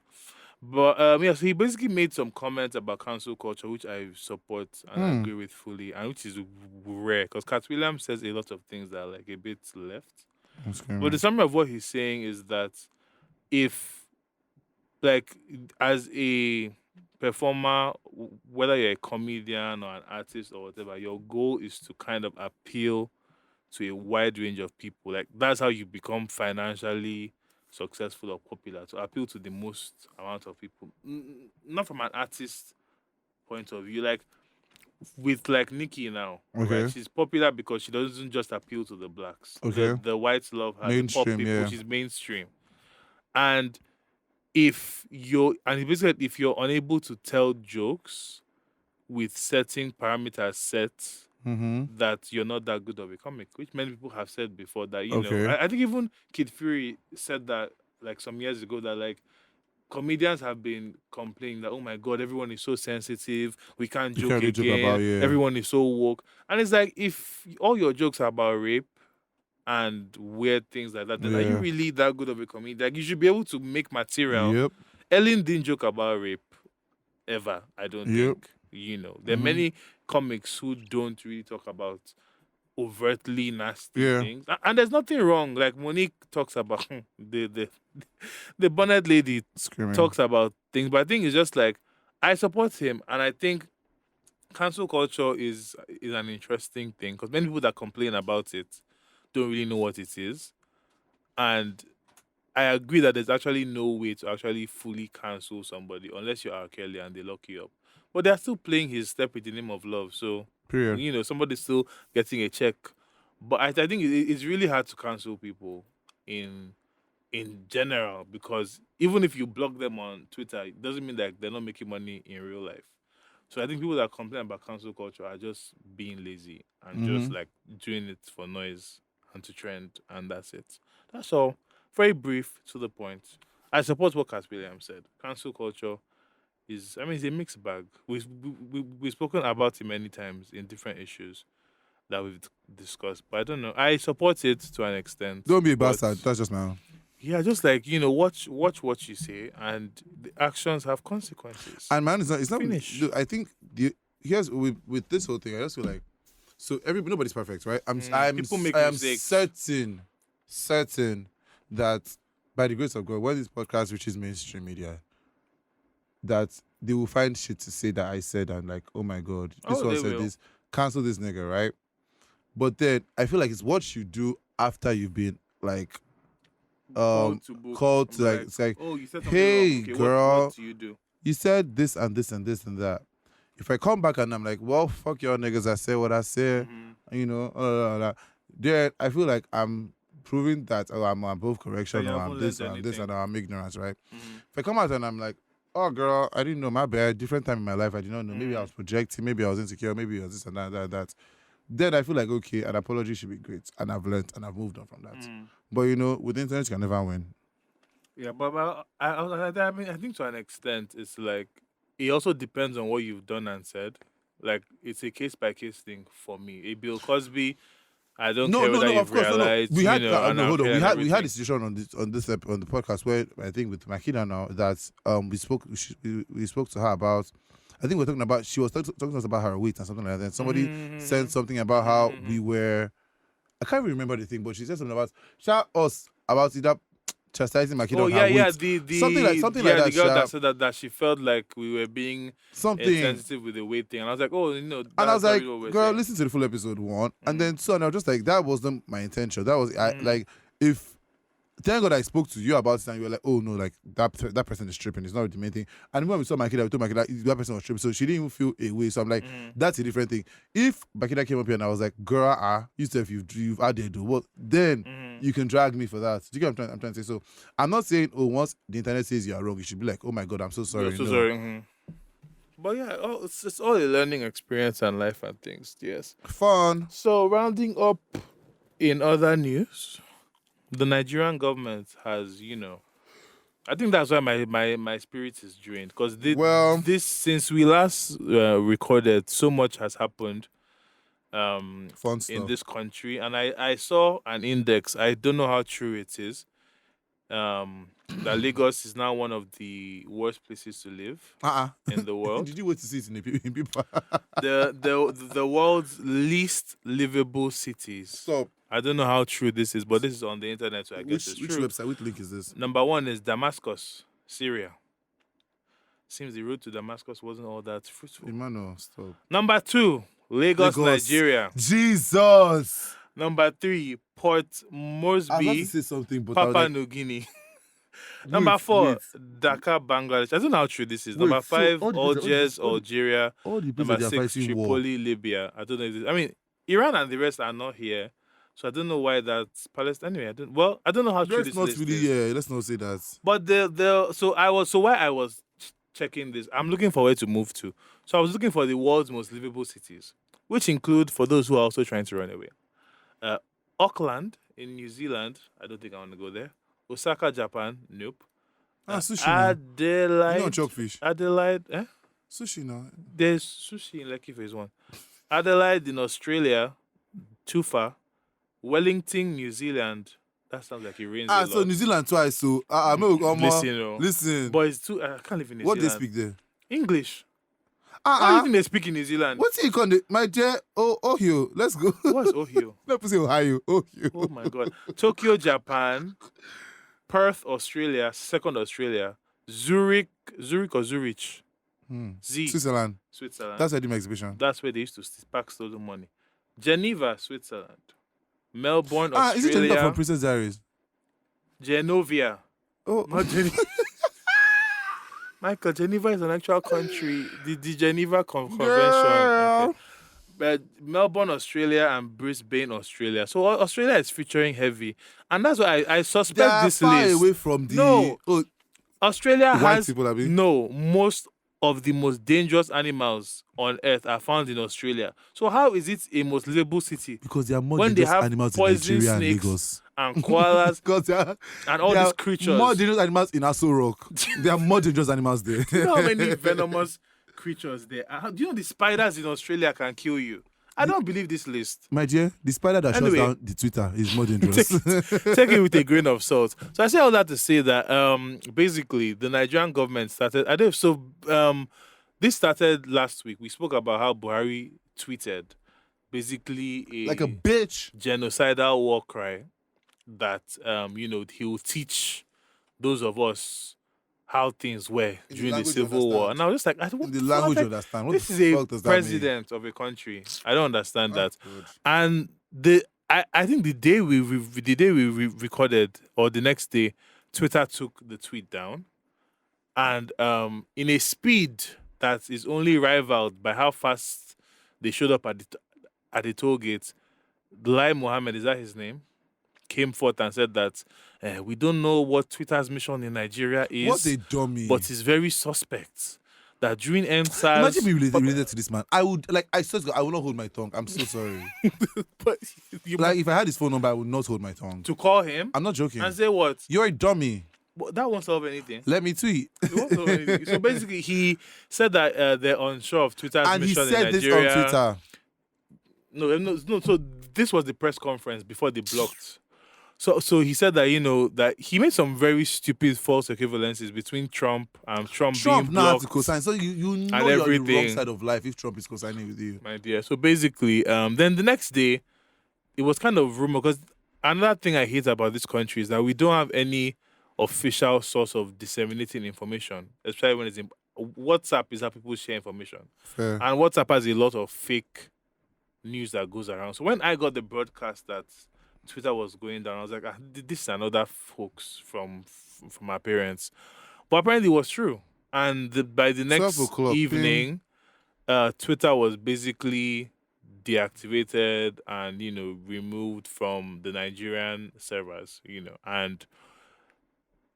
But yeah, so he basically made some comments about cancel culture, which I support and agree with fully, and which is rare because Cat Williams says a lot of things that are like a bit left. But the summary of what he's saying is that if, like, as a performer, whether you're a comedian or an artist or whatever, your goal is to kind of appeal to a wide range of people. Like, that's how you become financially successful or popular, to appeal to the most amount of people. Not from an artist point of view. Like, with like Nikki now, Okay. right? She's popular because she doesn't just appeal to the blacks. Okay. The whites love her, the pop Mainstream, people. yeah. She's mainstream. And if you're unable to tell jokes with certain parameters set, that you're not that good of a comic, which many people have said before that, you Okay. know, I think even Kid Fury said that like some years ago that like comedians have been complaining that, oh my God, everyone is so sensitive, we can't You joke can't really again, joke about, yeah. everyone is so woke. And it's like, if all your jokes are about rape and weird things like that, then are you Yeah. really that good of a comedian? Like, you should be able to make material. Yep. Ellen didn't joke about rape ever, I don't Yep. think. You know, there are many comics who don't really talk about overtly nasty Yeah. things. And there's nothing wrong. Like Monique talks about the bonnet lady Screaming. talks about things, but I think it's just like, I support him, and I think cancel culture is an interesting thing because many people that complain about it don't really know what it is. And I agree that there's actually no way to actually fully cancel somebody unless you're R. Kelly and they lock you up. But they're still playing his step in the name of love. So, Period. you know, somebody's still getting a check. But I think it's really hard to cancel people in general, because even if you block them on Twitter, it doesn't mean that they're not making money in real life. So I think people that complain about cancel culture are just being lazy and just like doing it for noise and to trend, and that's it. That's all. Very brief, to the point. I support what Cat Williams said. Cancel culture is, I mean, it's a mixed bag. We've spoken about it many times in different issues that we've discussed, but I don't know. I support it to an extent. Don't be a but bastard. That's just my own. yeah, just like, you know, watch what you say, and the actions have consequences. And man, it's not. Finish. Look, I think here's with this whole thing. I just feel like, so nobody's perfect, right? People make I am mistakes. certain that by the grace of God, when this podcast reaches mainstream media, that they will find shit to say that I said, and like, oh my God, this Oh, one they said will. this, cancel this nigga, right? But then I feel like it's what you do after you've been like called to like, it's like, oh, you said something hey, wrong. Okay, girl, what do you do? you said this and this and this and that. If I come back and I'm like, well, fuck y'all niggas, I said what I said, you know, then I feel like I'm proving that I'm above correction, That you or haven't I'm this, learned or I'm this, anything. and I'm ignorance, right? If I come out and I'm like, oh, girl, I didn't know, my bad, different time in my life, I did not know, maybe I was projecting, maybe I was insecure, maybe it was this and that, then I feel like, okay, an apology should be great, and I've learned, and I've moved on from that. But, you know, with the internet, you can never win. Yeah, but I mean, I think to an extent, it's like, it also depends on what you've done and said. Like, it's a case by case thing for me. A Bill Cosby I don't No, care no, whether no. you've Of course, no, no. realized, We had and no, I'm hold on. here We and had a everything. situation on this on the podcast where I think with Makina now that we spoke to her about. I think we're talking about she was talking to us about her weight and something like that. And somebody said something about how we were. I can't even remember the thing, but she said something about shout us about it up chastising Makina Oh on yeah, her yeah. weight. The Something like the that. girl Sha. that said that she felt like we were being Something. insensitive with the weight thing, and I was like, oh, And I was that's not like, really what we're girl, saying. listen to the full episode 1. And then so and I was just like, that wasn't my intention. That was like if thank God I spoke to you about it and you were like, oh no, like that person is tripping. It's not the main thing. And when we saw Makida, we told Makida that person was tripping. So she didn't even feel a way. So I'm like, that's a different thing. If Makida came up here and I was like, girl, you said if you've added, what then you can drag me for that. Do you get what I'm trying to say? So I'm not saying, oh, once the internet says you are wrong, you should be like, oh my God, I'm so sorry. You're so No. sorry. But yeah, it's all a learning experience and life and things. Yes. Fun. So rounding up in other news, the Nigerian government has, I think that's why my spirit is drained because this since we last recorded, so much has happened fun stuff in this country, and I saw an index. I don't know how true it is. That Lagos is now one of the worst places to live in the world. Did you wait to see it in people? the world's least livable cities. Stop. I don't know how true this is, but this is on the internet, so I guess it's which true. website? Which link is this? Number 1 is Damascus, Syria. Seems the road to Damascus wasn't all that fruitful. Emmanuel, stop. Number 2, Lagos, Nigeria. Jesus. Number 3, Port I was Moresby, about to say something, but Papua New Guinea. Number 4, Dhaka, Bangladesh. I don't know how true this is. Number 5, Algiers, Algeria. All the Number 6, Tripoli, Libya. I don't know if this, I mean, Iran and the rest are not here. So I don't know why that's Palestine. Anyway, I don't know how true this list is. Yeah, let's not say that. But why I was checking this, I'm looking for where to move to. So I was looking for the world's most livable cities, which include, for those who are also trying to run away, Auckland in New Zealand. I don't think I want to go there. Osaka, Japan. Nope. Sushi. Adelaide. You know chokefish. Adelaide. Sushi now. There's sushi in Lekki Phase 1. Adelaide in Australia. Too far. Wellington, New Zealand. That sounds like it rains a lot. So New Zealand twice. So listen. But it's too. I can't live in New Zealand. What they speak there? English. How even they speak in New Zealand? What's it called? My dear, Ohio. Let's go. What's Ohio? Let's say Ohio. Ohio. Oh my God. Tokyo, Japan. Perth, Australia. Second Australia. Zurich or Zurich. Switzerland. That's where I did my exhibition. That's where they used to pack stolen money. Geneva, Switzerland. Melbourne, Australia. Is it Geneva from Princess Diaries? Genovia. Oh, not Geneva. Michael, Geneva is an actual country. The Geneva Convention. Okay. But Melbourne, Australia, and Brisbane, Australia. So Australia is featuring heavy, and that's why I suspect this far list. Away from the Australia has people, most of the most dangerous animals on earth are found in Australia. So how is it a most livable city? Because there are more when dangerous they have animals in poison Nigeria and snakes Lagos. And koalas and all these creatures. More dangerous animals in Aso Rock. There are more dangerous animals there. Do you know how many venomous creatures there are? Do you know the spiders in Australia can kill you? I don't believe this list. My dear, the spider that shuts down the Twitter is more dangerous. Take it with a grain of salt. So I say all that to say that basically the Nigerian government started. This started last week. We spoke about how Buhari tweeted basically like a bitch genocidal war cry that he will teach those of us how things were during the Civil War. And I was just like, the language you understand. What this is a president of a country. I don't understand that. Good. And I think the day we recorded, or the next day, Twitter took the tweet down, and in a speed that is only rivaled by how fast they showed up at the toll gate, Lai Mohammed, is that his name, came forth and said that we don't know what Twitter's mission in Nigeria is. What a dummy! But it's very suspect that during EndSARS... Imagine me related to this man. I would I will not hold my tongue. I'm so sorry. But if I had his phone number, I would not hold my tongue. To call him? I'm not joking. And say what? You're a dummy. But that won't solve anything. Let me tweet. It won't solve anything. So basically, he said that they're unsure of Twitter's mission in Nigeria. And he said this on Twitter. no. So this was the press conference before they blocked. So he said that that he made some very stupid false equivalences between Trump being Trump now has to blocked co-sign, so you and know you're on the wrong everything, side of life if Trump is co-signing with you. my dear. So basically, then the next day it was kind of rumor because another thing I hate about this country is that we don't have any official source of disseminating information, especially when it's in WhatsApp is how people share information, Fair. and WhatsApp has a lot of fake news that goes around. So when I got the broadcast that Twitter was going down, I was like, this is another hoax from my parents. But apparently it was true. And by the 12 next o'clock, ping. evening, Twitter was basically deactivated and removed from the Nigerian servers. And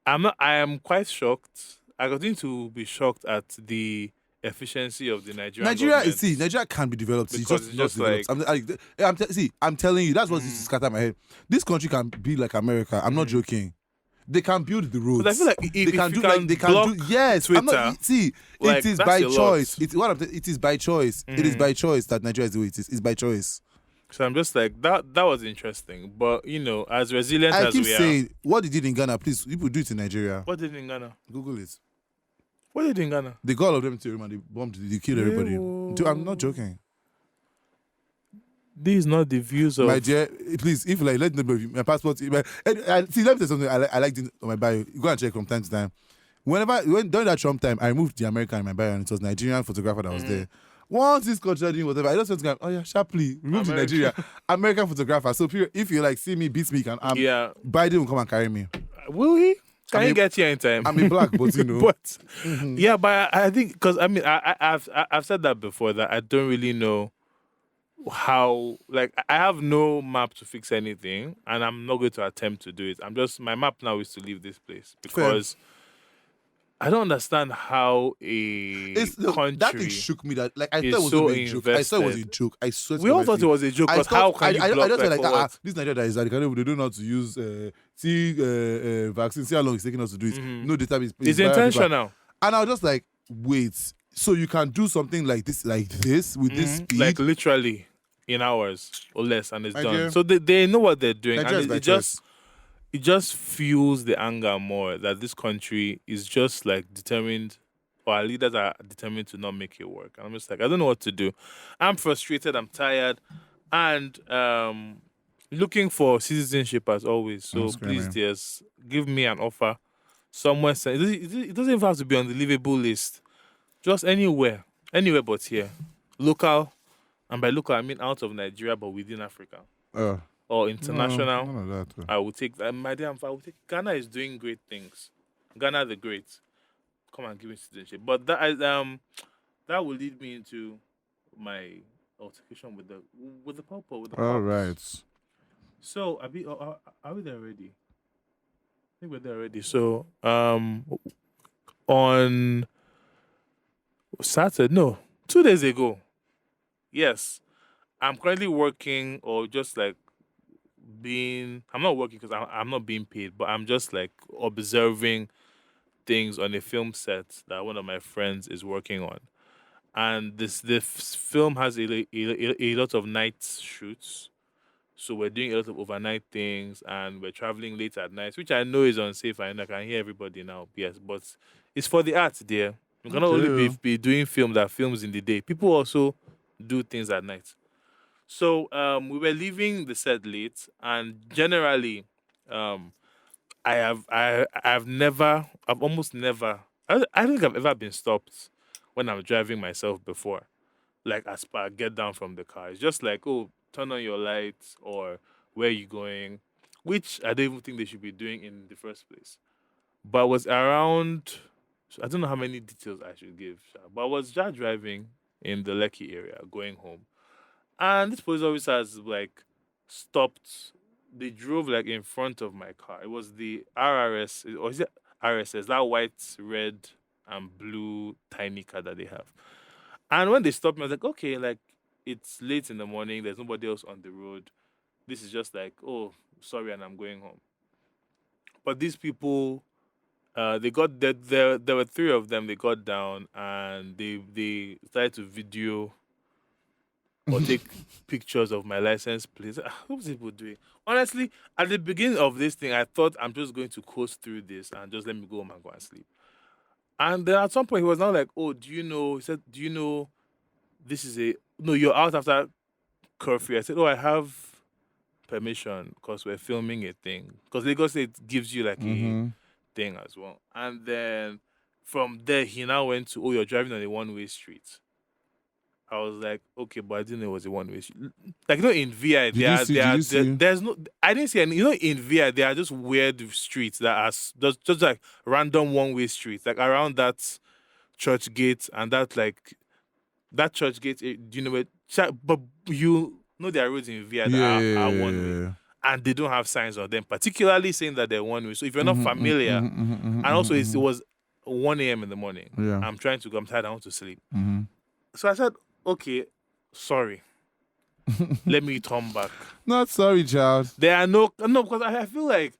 I am quite shocked. I continue to be shocked at the efficiency of the Nigerian government. Nigeria can be developed. It's Because just it's not just developed. I'm telling you, that's what used to scatter my head. This country can be like America. I'm not joking. They can build the roads. But I feel like they can do. Yes, Twitter, I'm not. See, like, it is that's by a lot. choice. It is by choice. It is by choice that Nigeria is the way it is. It's by choice. So I'm just like that. That was interesting, but as resilient I as keep we are. saying, what they did in Ghana, please, people do it in Nigeria. What did in Ghana? Google it. What did in Ghana? They got all of them to and they bombed, they killed everybody. I'm not joking. This is not the views of my dear. Please, if let me know my passport. See, let me tell you something. I like this on my bio. You go and check from time to time. During that Trump time, I removed the American in my bio, and it was Nigerian photographer that was there. Once this country doing whatever, I just went to go, oh yeah, sharply remove the Nigeria American photographer. So if you like see me, beat me, Biden will come and carry me. Will he? Can you get here in time? I'm a black, but but yeah, but I think because I've said that before that I don't really know how, like, I have no map to fix anything, and I'm not going to attempt to do it. My map now is to leave this place because I don't understand how country that thing shook me. That I thought it was so a joke. I thought it was a joke. I swear. We all thought it was a joke. Because how can you block? I just felt like this Nigeria that is they don't know how to use vaccine. See how long it's taking us to do it. No database. It's intentional. And I was just like, wait. So you can do something like this with this speed, like literally in hours or less, and it's done. Dear. So they know what they're doing, and it just fuels the anger more that this country is just like determined, or our leaders are determined to not make it work. And I'm just like, I don't know what to do. I'm frustrated. I'm tired, and looking for citizenship as always. So please, dears, give me an offer somewhere. It doesn't even have to be on the livable list. Just anywhere but here. Local, and by local I mean out of Nigeria but within Africa. Or international. None of that. I will take that. My dear, I will take. Ghana is doing great things. Ghana the Great. Come and give me citizenship. But that will lead me into my altercation with the pulpit. With the All pops. right. So are we there already? I think we're there already. So on Saturday, no, 2 days ago. Yes, I'm currently working, or just like I'm not working because I'm not being paid, but I'm just like observing things on a film set that one of my friends is working on. And the film has a lot of night shoots. So we're doing a lot of overnight things, and we're traveling late at night, which I know is unsafe, and I can hear everybody now. Yes, but it's for the art, dear. We cannot only be doing films in the day. People also do things at night. So we were leaving the set late, and generally, I've almost never. I don't think I've ever been stopped when I'm driving myself before. Like as per get down from the car, it's just like, oh, turn on your lights, or where you going, which I don't even think they should be doing in the first place. But I was around. I don't know how many details I should give, but I was just driving in the Lekki area going home, and this police officer has like stopped. They drove like in front of my car. It was the RRS, or is it RSS? That white, red, and blue tiny car that they have. And when they stopped me, I was like, okay, like it's late in the morning. There's nobody else on the road. This is just like, oh, sorry, and I'm going home. But these people, they got there were three of them. They got down and they started to video or take pictures of my license plate. What was people doing? Honestly, at the beginning of this thing, I thought I'm just going to coast through this and just let me go home and go and sleep. And then at some point, he was now like, "Oh, do you know?" He said, "Do you know this is a no? You're out after curfew." I said, "Oh, I have permission because we're filming a thing. Because Lagos State gives you like a thing as well." And then from there, he now went to, "Oh, you're driving on a one-way street." I was like, "Okay, but I didn't know it was a one-way street." Like, in VI, Did you see? there's no, I didn't see any, in VI, there are just weird streets that are just like random one-way streets, like around that church gate and that church gate, do you know it? But you know there are roads in VI that are one way. And they don't have signs on them, particularly saying that they're one way. So if you're not familiar, and also it was 1 a.m. in the morning. Yeah. I'm trying to go, I'm tired, I want to sleep. So I said, "Okay, sorry. Let me turn back." Not sorry, child. There are no, because I feel like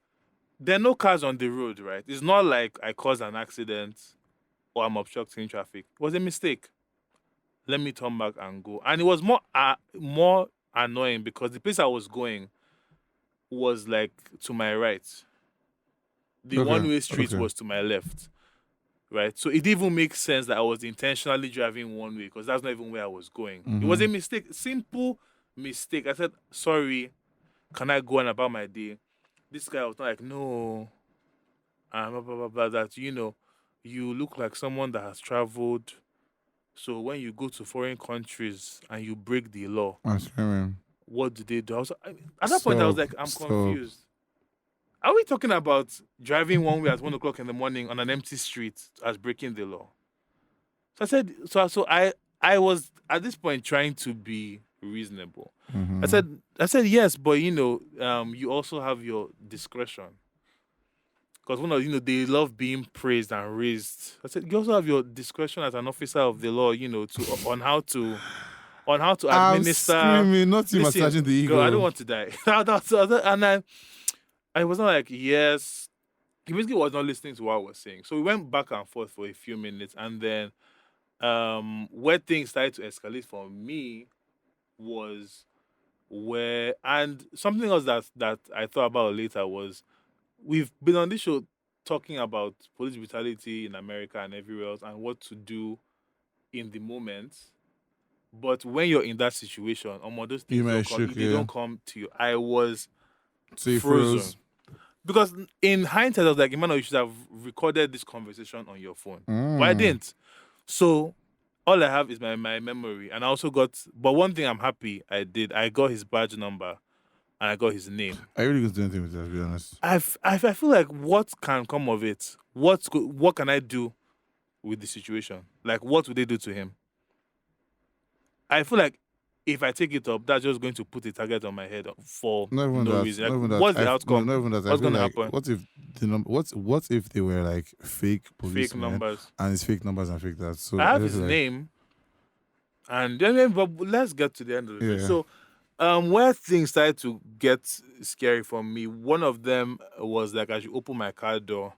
there are no cars on the road, right? It's not like I caused an accident or I'm obstructing traffic. It was a mistake. Let me turn back and go. And it was more annoying because the place I was going was like to my right. The one-way street was to my left, right? So it even makes sense that I was intentionally driving one way because that's not even where I was going. It was a mistake, simple mistake. I said, "Sorry, can I go on about my day?" This guy was not like, "No, blah, blah, blah, blah, that, you look like someone that has traveled. So when you go to foreign countries and you break the law, I'm screaming. what do they do?" At that point, I was like, I'm confused. Are we talking about driving one way at 1 o'clock in the morning on an empty street as breaking the law? So I said, so I was at this point trying to be reasonable. I said yes, but you also have your discretion. Because they love being praised and raised. I said, you also have your discretion as an officer of the law, on how to administer. I'm screaming, not you massaging the ego. Girl, I don't want to die. And I was not like, yes. He basically was not listening to what I was saying. So we went back and forth for a few minutes, and then where things started to escalate for me was and something else that I thought about later was, we've been on this show talking about police brutality in America and everywhere else and what to do in the moment. But when you're in that situation, those things they don't come to you. I was frozen. Because in hindsight, I was like, Emmanuel, you should have recorded this conversation on your phone. But I didn't. So all I have is my memory. And I also but one thing I'm happy I did, I got his badge number. And I got his name. I really couldn't do anything with that, to be honest. I feel like what can come of it? What can I do with the situation? Like, what would they do to him? I feel like if I take it up, that's just going to put a target on my head for no reason. Like, what's the outcome? Not even that. What's going to happen? What if what if they were like fake police? Fake numbers. And it's fake numbers and fake that. So I have his name. And then, but let's get to the end of it. So, where things started to get scary for me, one of them was like I should open my car door,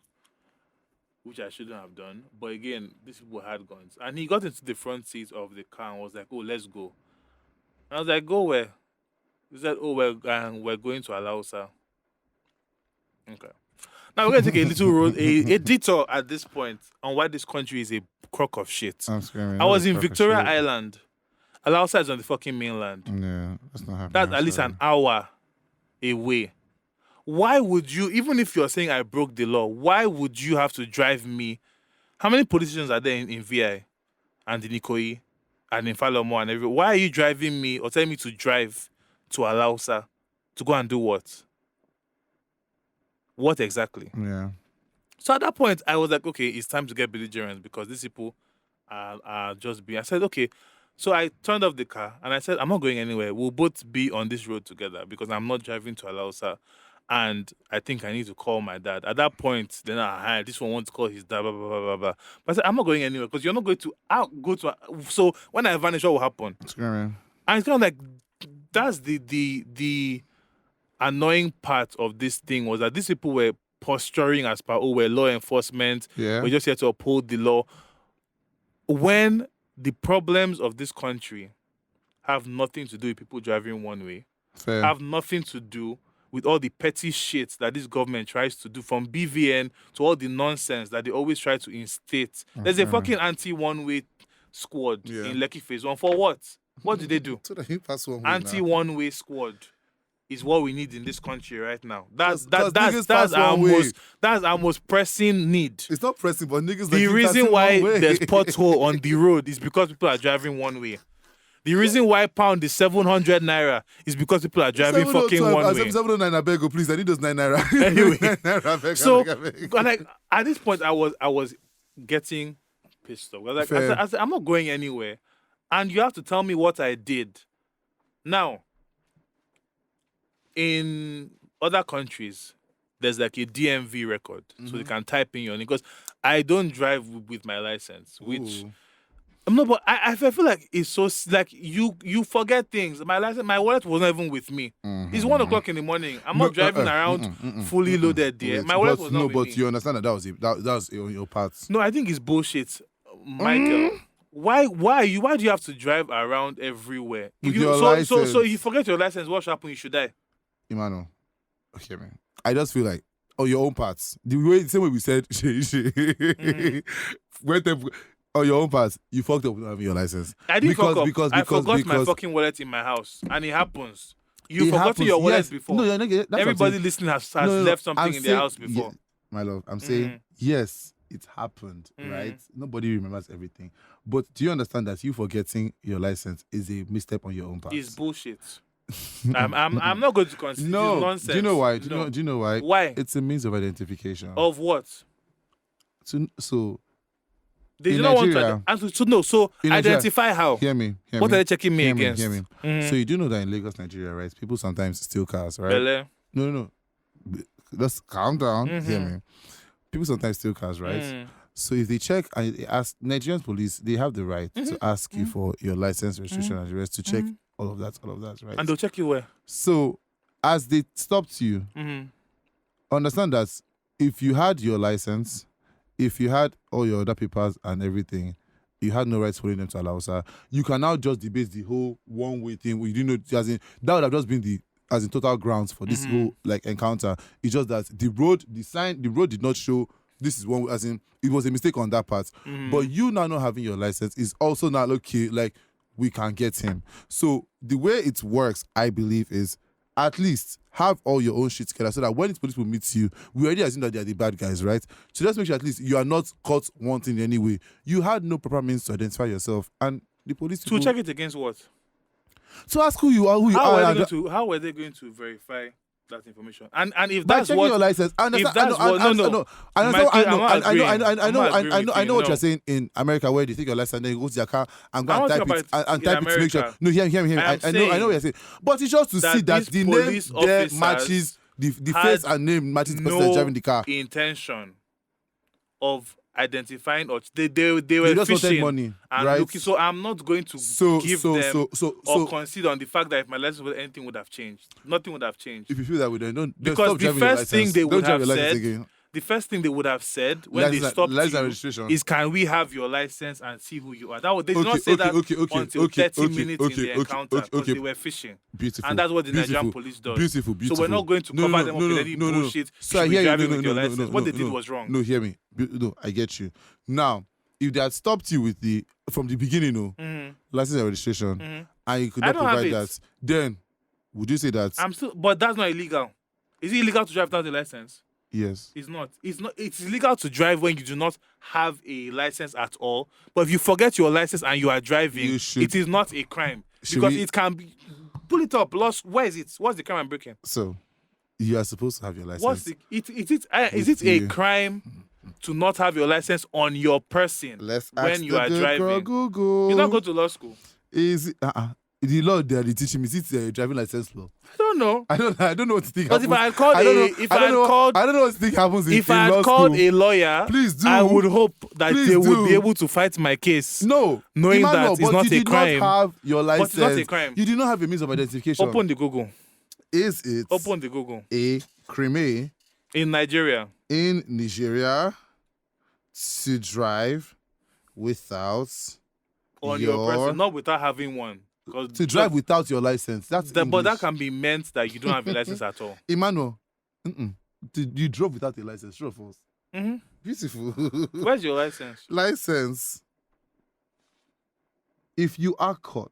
which I shouldn't have done. But again, these people had guns. And he got into the front seat of the car and was like, "Oh, let's go." And I was like, "Go where?" He said, "Oh, we're going to Alausa." Okay. Now we're going to take a little road, a detour at this point on why this country is a crock of shit. I'm screaming. I was in Victoria Island. Alausa is on the fucking mainland. Yeah, that's not happening. That's at least an hour away. Why would you, even if you're saying I broke the law, why would you have to drive me? How many police stations are there in VI and in Ikoyi and in Falomo and everywhere? Why are you driving me or telling me to drive to Alausa to go and do what? What exactly? Yeah. So at that point, I was like, okay, it's time to get belligerent because these people are just being. I said, okay. So I turned off the car and I said, I'm not going anywhere. We'll both be on this road together because I'm not driving to Alausa. And I think I need to call my dad. At that point, then this one wants to call his dad, blah, blah, blah, blah, blah. But I said, I'm not going anywhere because you're not going to go to. So when I vanish, what will happen? Screaming. And it's kind of like, that's the annoying part of this thing was that these people were posturing as per, we're law enforcement. Yeah. We're just here to uphold the law. When the problems of this country have nothing to do with people driving one way. Fair. Have nothing to do with all the petty shit that this government tries to do, from BVN to all the nonsense that they always try to instate. There's a fucking anti-one-way squad in Lekki Phase 1. For what? What do they do? So that you pass one way Anti-one-way squad is what we need in this country right now. That's our most pressing need. It's not pressing, but niggas. The reason why there's pothole on the road is because people are driving one way. The reason why pound is 700 naira is because people are driving fucking one way. 709 I beg you, please. I need those 9 naira. Anyway, so like at this point, I was getting pissed off. I said, I'm not going anywhere, and you have to tell me what I did. Now, in other countries, there's like a DMV record, so you can type in your name. Because I don't drive with my license, which. No, but I feel like it's so like you forget things. My wallet was not even with me. It's 1 o'clock in the morning. I'm not driving around fully loaded there. My wallet was not with me. No, but you understand that was your part. No, I think it's bullshit, Michael. Why do you have to drive around everywhere? With your license. So if you forget your license, what should happen? You should die. Emmanuel, okay, man. I just feel like your own parts. The same way we said, on your own parts, you fucked up with not having your license. I didn't fuck up. I forgot my fucking wallet in my house, and it happens. You forgot your wallet before. No, everybody listening has left something in their house before. Yeah, my love, I'm saying yes, it happened, right? Nobody remembers everything, but do you understand that you forgetting your license is a misstep on your own part? It's bullshit. I'm not going to consider nonsense. Do you know why? Do you know why? Why? It's a means of identification. Of what? So. They do not want to. So identify how. Hear me. What are they checking me against? Hear me. So you do know that in Lagos, Nigeria, right? People sometimes steal cars, right? Bele. No. Let's calm down. Hear me. People sometimes steal cars, right? So if they check and they ask Nigerian police, they have the right to ask you for your license, registration, and the rest to check all of that, right? And they'll check you where? So as they stopped you, understand that if you had your license, if you had all your other papers and everything, you had no right to following them to Alausa. You can now just debate the whole one-way thing. You didn't know, as in, that would have just been the total grounds for this whole encounter. It's just that the road did not show this is one way, as in it was a mistake on that part. But you now not having your license is also not okay. Like, we can get him. So the way it works, I believe, is at least have all your own shit together so that when the police will meet you, we already assume that they are the bad guys, right? So just make sure at least you are not caught wanting in any way. You had no proper means to identify yourself, and the police to check it against what? To ask who you are, how were they going to verify that information? And if that's what your license, I know what you're saying in America, where they take your license and then you go to your car and go and type it to make sure. No, hear me. I know what you're saying, but it's just to see that the name there matches the face and name matches the person driving the car. Intention of identifying, or they were fishing money, and right? Looking. So I'm not going to give them or concede on the fact that if my license was anything would have changed. Nothing would have changed. If you feel that way, then don't. Because the first thing they would have said. The first thing they would have said when they stopped you is, "Can we have your license and see who you are?" They did not say that until 30 minutes in the encounter because they were fishing. Beautiful. And that's what the Nigerian police does. Beautiful. So we're not going to cover them up with any bullshit. So I hear you. With your license. What they did was wrong. No, hear me. No, I get you. Now, if they had stopped you with from the beginning, license and registration, and you could not provide that, then would you say that? But that's not illegal. Is it illegal to drive without a license? Yes. It's not. It's illegal to drive when you do not have a license at all. But if you forget your license and you are driving, it is not a crime. Because it can be. Pull it up. Where is it? What's the crime I'm breaking? So, you are supposed to have your license. Is it a crime to not have your license on your person when you are driving? Google. You don't go to law school. Is the law they are teaching me? Is it driving license law? I don't know. I don't know what to think. But if I had called I don't know what to think happens if in I had called a lawyer, please do. I would hope that they would be able to fight my case. No, knowing that it's not a crime. You did not have your license. But it's not a crime. You did not have a means of identification. Open the Google. Is it? Open the Google. A crime in Nigeria to drive without on your person, not without having one. To drive without your license. That's but that English. can be meant that you don't have a license at all. Emmanuel, you drove without a license. True or false? Mm-hmm. Beautiful. Where's your license? License. If you are caught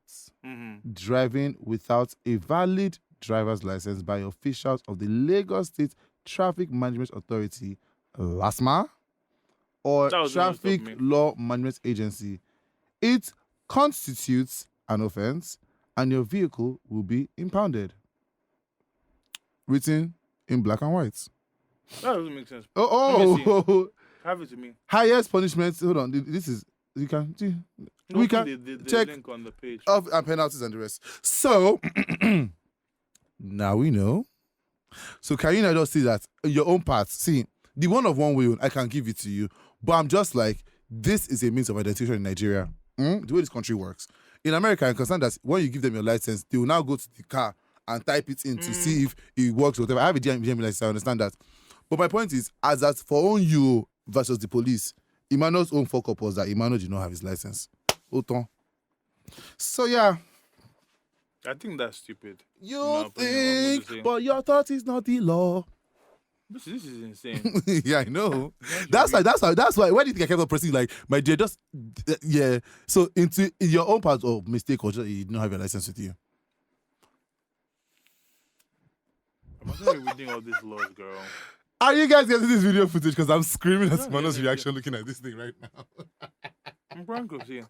driving without a valid driver's license by officials of the Lagos State Traffic Management Authority, LASMA, or Traffic Law Management Agency, it constitutes an offense and your vehicle will be impounded. Written in black and white. That doesn't make sense. Have it to me. Highest punishment. Hold on. This is we can the check link on the page of and penalties and the rest. So now we know. So can you not just see that your own part? See, the one of one way I can give it to you, but I'm just like, this is a means of identification in Nigeria. The way this country works. In America, I'm concerned that when you give them your license, they will now go to the car and type it in to see if it works or whatever. I have a DMV license, I understand that. But my point is, as that for own you versus the police, Emmanuel's own fuck up was that Emmanuel did not have his license. Autant. So yeah. I think that's stupid. You think, but your thought is not the law. This is insane. Yeah, I know. That's why. Why do you think I kept on pressing like, my dear, just yeah. So in your own part of mistake or just you don't have your license with you. I'm not reading all these laws, girl. Are you guys getting this video footage? Because I'm screaming at Mano's reaction looking at this thing right now. I'm Broncos here.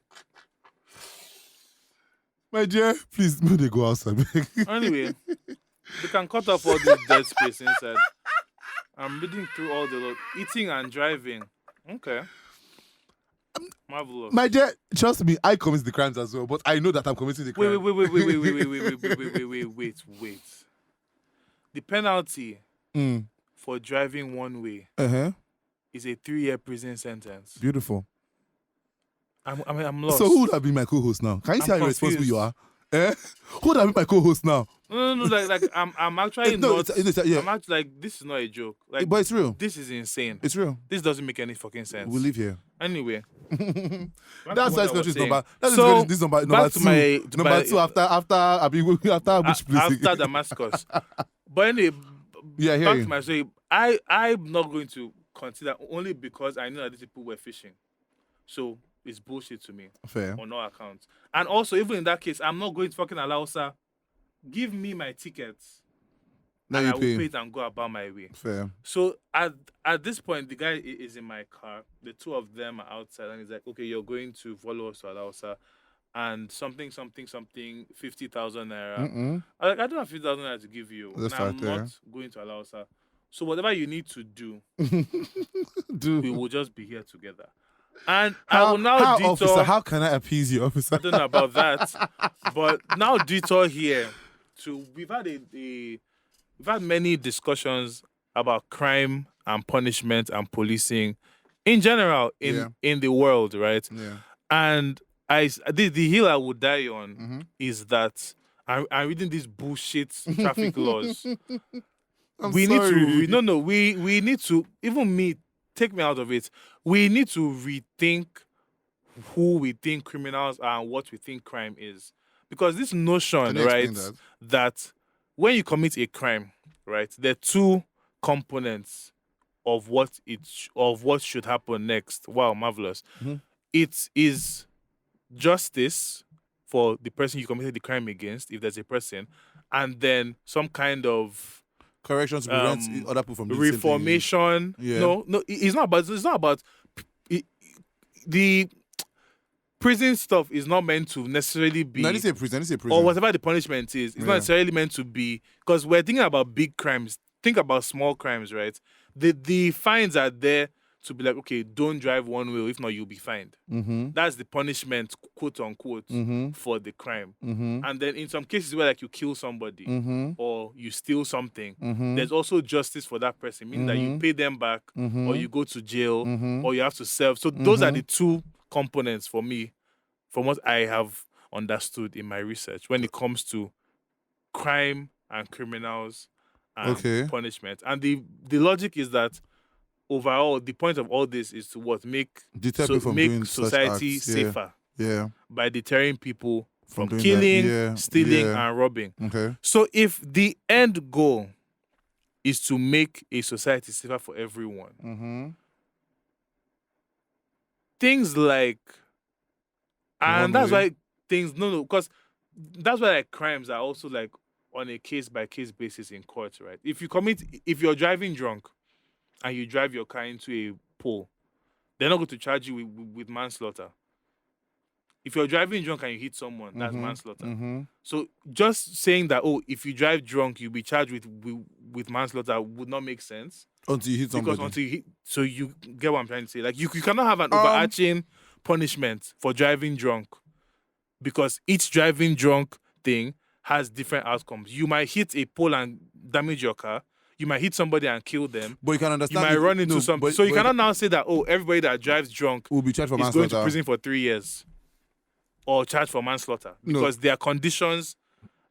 My dear, please, may they go outside. Anyway, they can cut off all this dead space inside. I'm reading through all the laws. Eating and driving. Okay. Marvelous. My dear, trust me, I commit the crimes as well, but I know that I'm committing the crime. Wait. The penalty for driving one way is a 3-year prison sentence. Beautiful. I'm lost. So who would have been my co-host now? Can you see how irresponsible you are? Who would have been my co-host now? No. Like I'm actually not. Yeah. I'm actually like, this is not a joke. Like, but it's real. This is insane. It's real. This doesn't make any fucking sense. We'll leave here. Anyway. That's why this country's number. This number two after which place? After Damascus. But anyway, yeah, back to my story. I'm not going to consider only because I know that these people were fishing. So it's bullshit to me. Fair. On all accounts. And also, even in that case, I'm not going to fucking allow, sir, give me my tickets. Now and you I will pay it and go about my way. Fair. So at this point, the guy is in my car. The two of them are outside, and he's like, "Okay, you're going to follow us to Alausa, and something, 50,000 naira." I'm like, "I don't have 50,000 naira to give you. And I'm not going to Alausa. So whatever you need to do, we will just be here together." And I will now detour. Officer, how can I appease you, officer? I don't know about that, but now detour here. We've had many discussions about crime and punishment and policing in general in the world, right? Yeah. And the hill I would die on is that I'm reading these bullshit traffic laws. We need to, even me, take me out of it. We need to rethink who we think criminals are and what we think crime is. Because this notion, right, that when you commit a crime, right, there are two components of what should happen next. Wow, marvelous. It is justice for the person you committed the crime against, if there's a person, and then some kind of correction to prevent other people from doing reformation. Yeah. No, it's not about the prison stuff is not meant to necessarily be. No, I didn't say prison. Or whatever the punishment is. It's not necessarily meant to be, because we're thinking about big crimes. Think about small crimes, right? The fines are there to be like, okay, don't drive one way, if not you'll be fined. That's the punishment, quote unquote, for the crime. And then in some cases where like you kill somebody or you steal something, there's also justice for that person, meaning that you pay them back or you go to jail or you have to serve. So those are the two components for me, from what I have understood in my research when it comes to crime and criminals and punishment. And the logic is that overall, the point of all this is to make society safer. Yeah. By deterring people from doing killing, that. stealing, and robbing. Okay. So if the end goal is to make a society safer for everyone, Mm-hmm. things like, and that's why things no, because that's why like crimes are also like on a case by case basis in court, right? If you're driving drunk and you drive your car into a pole, they're not going to charge you with manslaughter. If you're driving drunk and you hit someone, that's manslaughter. Mm-hmm. So just saying that, oh, if you drive drunk, you'll be charged with manslaughter would not make sense. Until you hit somebody. Because until you hit, so you get what I'm trying to say. Like you cannot have an overarching punishment for driving drunk, because each driving drunk thing has different outcomes. You might hit a pole and damage your car. You might hit somebody and kill them. But you can understand. You might run into something. So you cannot now say that, oh, everybody that drives drunk will be charged for is manslaughter. going to prison for 3 years or charged for manslaughter, because there are conditions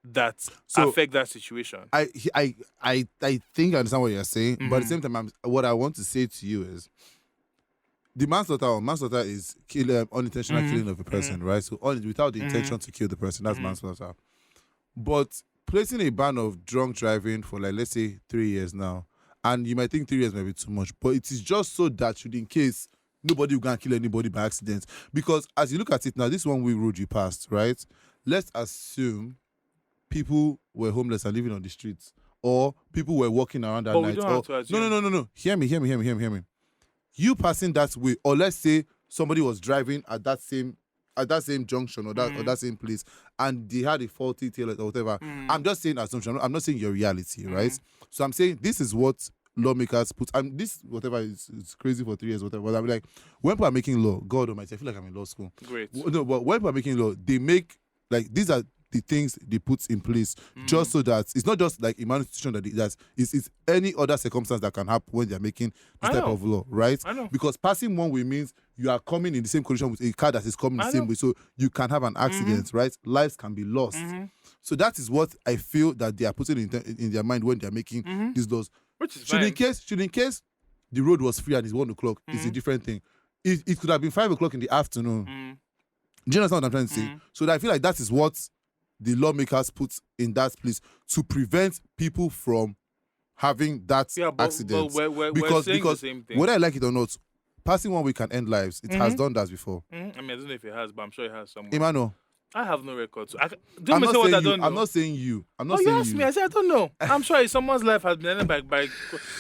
that affect that situation. I think I understand what you're saying, but at the same time, what I want to say to you is the manslaughter is unintentional killing of a person, right? So without the intention to kill the person, that's manslaughter. But placing a ban of drunk driving for, like, let's say 3 years now, and you might think 3 years may be too much, but it is just so that should, in case, nobody will go and kill anybody by accident. Because as you look at it now, this one way road you passed, right? Let's assume people were homeless and living on the streets, or people were walking around at night. No. Hear me. You passing that way, or let's say somebody was driving at that same junction or that same place, and they had a faulty tail or whatever. I'm just saying assumption. I'm not saying your reality, right? So I'm saying this is what lawmakers put. This whatever is crazy for 3 years, whatever. But I'm like, when people are making law, God Almighty, I feel like I'm in law school. Great. No, but when people are making law, they make, like, these are the things they put in place just so that it's not just like a institution that it's any other circumstance that can happen when they're making this type of law, right? I know. Because passing one way means you are coming in the same condition with a car that is coming the same way, so you can have an accident, right? Lives can be lost. So that is what I feel that they are putting in their mind when they are making these laws. Which is should fine. in case the road was free and it's 1 o'clock, it's a different thing. It could have been 5 o'clock in the afternoon. Do you understand what I'm trying to say? So I feel like that is what the lawmakers put in that place to prevent people from having that accident. But we're saying the same thing. Whether I like it or not, passing one way can end lives. It has done that before. I mean, I don't know if it has, but I'm sure it has somewhere. Emmanuel, I have no record. So I'm not saying you. You asked me. I said I don't know. I'm sure someone's life has been ended by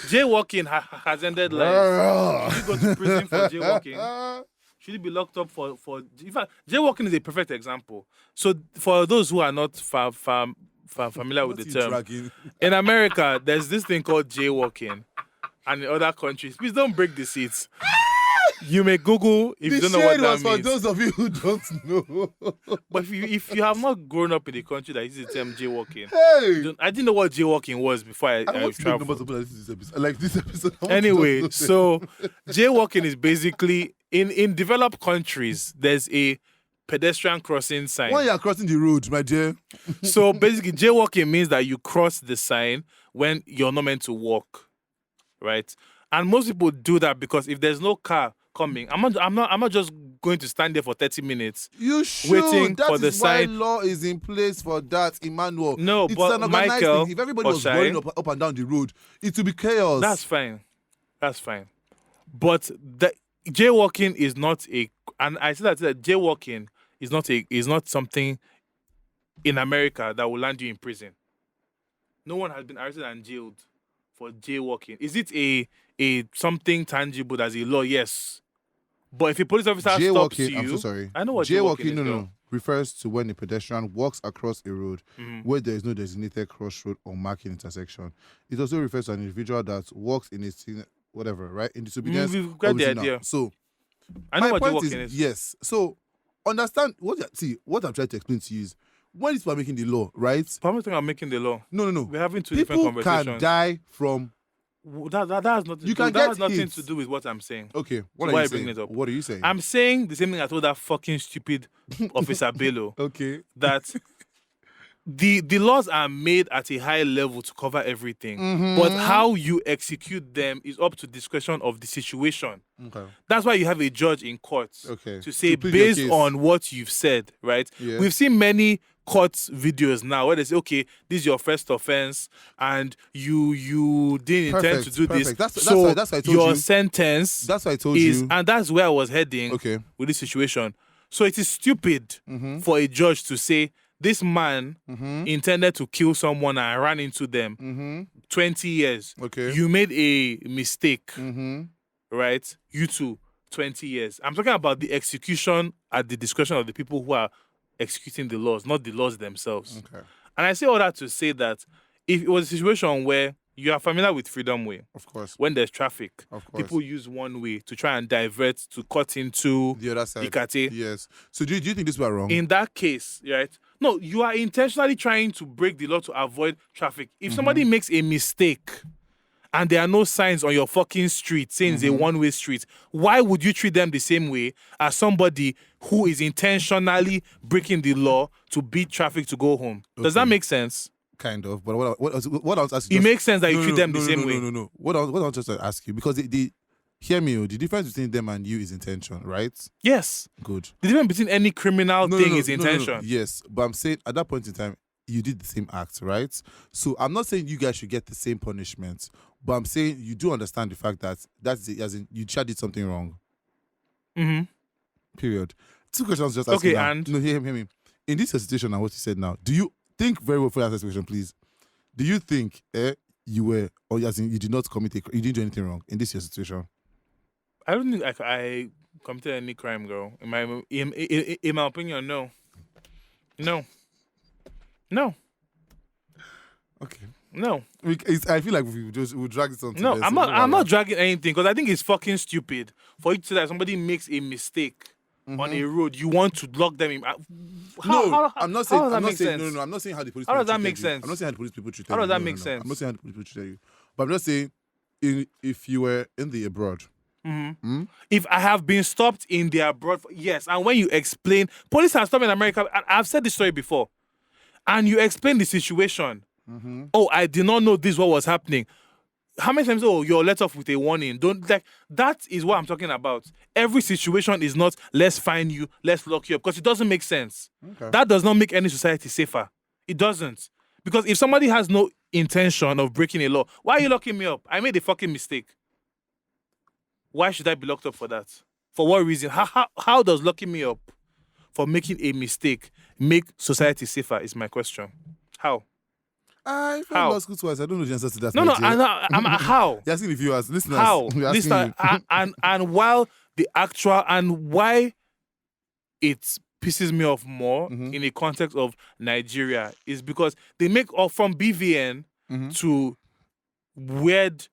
jaywalking has ended lives. Should you go to prison for jaywalking? Should you be locked up for? In fact, jaywalking is a perfect example. So for those who are not familiar with the term, in America, there's this thing called jaywalking, and in other countries, please don't break the seats. You may Google if you don't know what that means. For those of you who don't know. But if you have not grown up in the country that uses the term jaywalking, hey! I didn't know what jaywalking was before I traveled. This episode. Anyway, so jaywalking is basically in developed countries. There's a pedestrian crossing sign. When you are crossing the road, my dear. So basically, jaywalking means that you cross the sign when you're not meant to walk, right? And most people do that because if there's no car coming, I'm not just going to stand there for 30 minutes. You should. Waiting that for the sign. Why law is in place for that, Emmanuel. No, it's but an organized Michael, thing. If everybody was running up and down the road, it would be chaos. That's fine. But the jaywalking is not and I said that jaywalking is not something in America that will land you in prison. No one has been arrested and jailed for jaywalking. Is it a something tangible as a law? Yes. But if a police officer stops you, I'm so sorry. I know what jaywalking is. Refers to when a pedestrian walks across a road where there is no designated crossroad or marking intersection. It also refers to an individual that walks in a whatever, right? In disobedience. We've got the idea. So I know what jaywalking is. Yes. So understand what I'm trying to explain to you is when people are making the law, right? I'm not I'm making the law. No. We're having two different conversations. People can die from. That has nothing. That has nothing to do with what I'm saying. Okay, what are you saying? It up? What are you saying? I'm saying the same thing I told that fucking stupid officer Bello. Okay, that the laws are made at a high level to cover everything, Mm-hmm. but how you execute them is up to discretion of the situation. Okay. That's why you have a judge in court Okay. to say, plead your based case. on what you've said, right? Yeah. We've seen many court videos now where they say, okay, this is your first offense and you didn't intend to do this. That's so why I told your you. sentence That's why I told is, you. and that's where I was heading Okay. with this situation. So it is stupid Mm-hmm. for a judge to say, this man Mm-hmm. intended to kill someone and ran into them. Mm-hmm. 20 years. Okay. You made a mistake, Mm-hmm. right? You too, 20 years. I'm talking about the execution at the discretion of the people who are executing the laws, not the laws themselves. Okay. And I say all that to say that if it was a situation where you are familiar with Freedom Way, Of course. when there's traffic, Of course. people use one way to try and divert to cut into The other side. Ikate. Yes. So do you think this was wrong? In that case, right? No, you are intentionally trying to break the law to avoid traffic. If somebody makes a mistake and there are no signs on your fucking street saying it's a one-way street, why would you treat them the same way as somebody who is intentionally breaking the law to beat traffic to go home? Does that Okay. make sense? Kind of. But what else? It makes sense that you treat them the same way. No. What I was just to ask you, because hear me, the difference between them and you is intention, right? Yes. Good. The difference between any criminal thing is intention. Yes, but I'm saying at that point in time, you did the same act, right? So I'm not saying you guys should get the same punishment, but I'm saying you do understand the fact that that's it, as in you did something wrong. Mm-hmm. Period. Two questions just asking. Okay, now. and? No, hear me. In this situation and what you said now, do you think very well for that situation, please? Do you think you were, or as in you did not you didn't do anything wrong in this situation? I don't think I committed any crime, girl. In my opinion, no. Okay. No. I feel like we'll drag this on. No, I'm not dragging anything because I think it's fucking stupid for you to say that somebody makes a mistake on a road, you want to lock them in. I'm not saying. I'm not saying. sense? No. I'm not saying how the police. How does people that make treated you. sense? I'm not saying how the police people treated How you. does that No, make no. sense? I'm not saying how the police people treated you, but I'm just saying, if you were in the abroad, If I have been stopped in the abroad, yes, and when you explain, police have stopped in America. I've said this story before, and you explain the situation. Oh, I did not know this what was happening. How many times? Oh, you're let off with a warning. Don't like that is what I'm talking about. Every situation is not let's fine you, let's lock you up, because it doesn't make sense. Okay. That does not make any society safer. It doesn't. Because if somebody has no intention of breaking a law, why are you locking me up? I made a fucking mistake. Why should I be locked up for that? For what reason? How does locking me up for making a mistake make society safer is my question. How? I How? from law school twice. I don't know the answer to that. No, I'm how? You're asking the viewers, listeners. How? We're asking Listen, you. and while the actual and why it pisses me off more in the context of Nigeria is because they make off from BVN to weird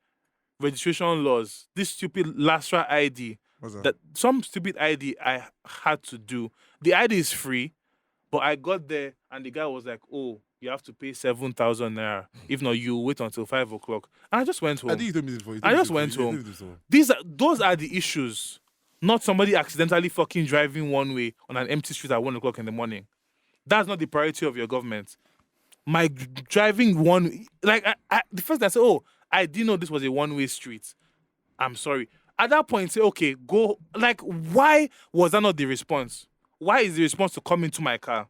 registration laws. This stupid Lastra ID, What's that? that some stupid ID I had to do. The ID is free, but I got there and the guy was like, "Oh, you have to pay 7,000 naira. If not, you wait until 5 o'clock." And I just went home. I think you told me this before. I just went home. Those are the issues. Not somebody accidentally fucking driving one way on an empty street at 1 o'clock in the morning. That's not the priority of your government. My driving one, like the first I said, "Oh, I didn't know this was a one-way street." I'm sorry. At that point, say, "Okay, go." Like, why was that not the response? Why is the response to come into my car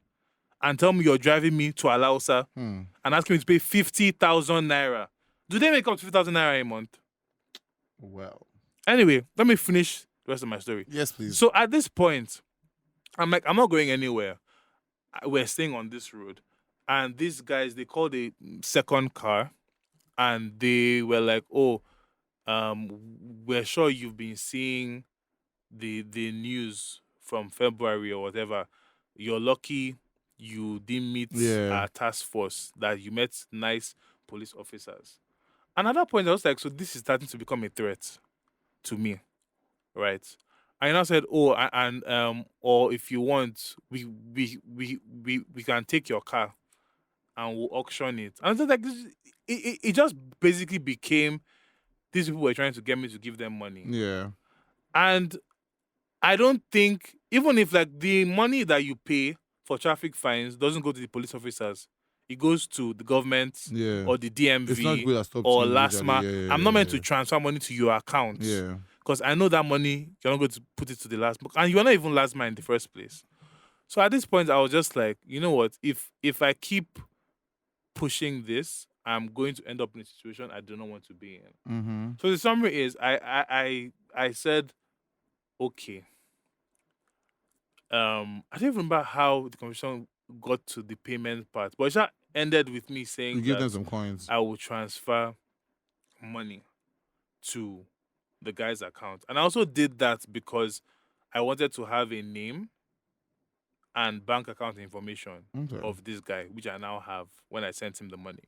and tell me you're driving me to Alausa and asking me to pay 50,000 naira? Do they make up 50,000 naira a month? Well. Anyway, let me finish the rest of my story. Yes, please. So at this point, I'm like, I'm not going anywhere. We're staying on this road. And these guys, they called a second car and they were like, "Oh, we're sure you've been seeing the news from February or whatever. You're lucky you didn't meet our task force, that you met nice police officers." And at that point, I was like, so this is starting to become a threat to me, right? And I said, "Oh, and or if you want, we can take your car and we'll auction it." And I was like, it just basically became these people were trying to get me to give them money. Yeah. And I don't think, even if like the money that you pay for traffic fines doesn't go to the police officers, it goes to the government Yeah. or the It's not DMV good at stop or change usually. LASMA. Yeah, I'm not meant to transfer money to your account. yeah. Because I know that money, you're not going to put it to the last book. And you're not even LASMA in the first place. So at this point, I was just like, you know what? If I keep pushing this, I'm going to end up in a situation I do not want to be in. Mm-hmm. So the summary is I said, okay. I don't remember how the conversation got to the payment part, but it just ended with me You saying give them that some coins. I will transfer money to the guy's account. And I also did that because I wanted to have a name and bank account information Okay. of this guy, which I now have when I sent him the money.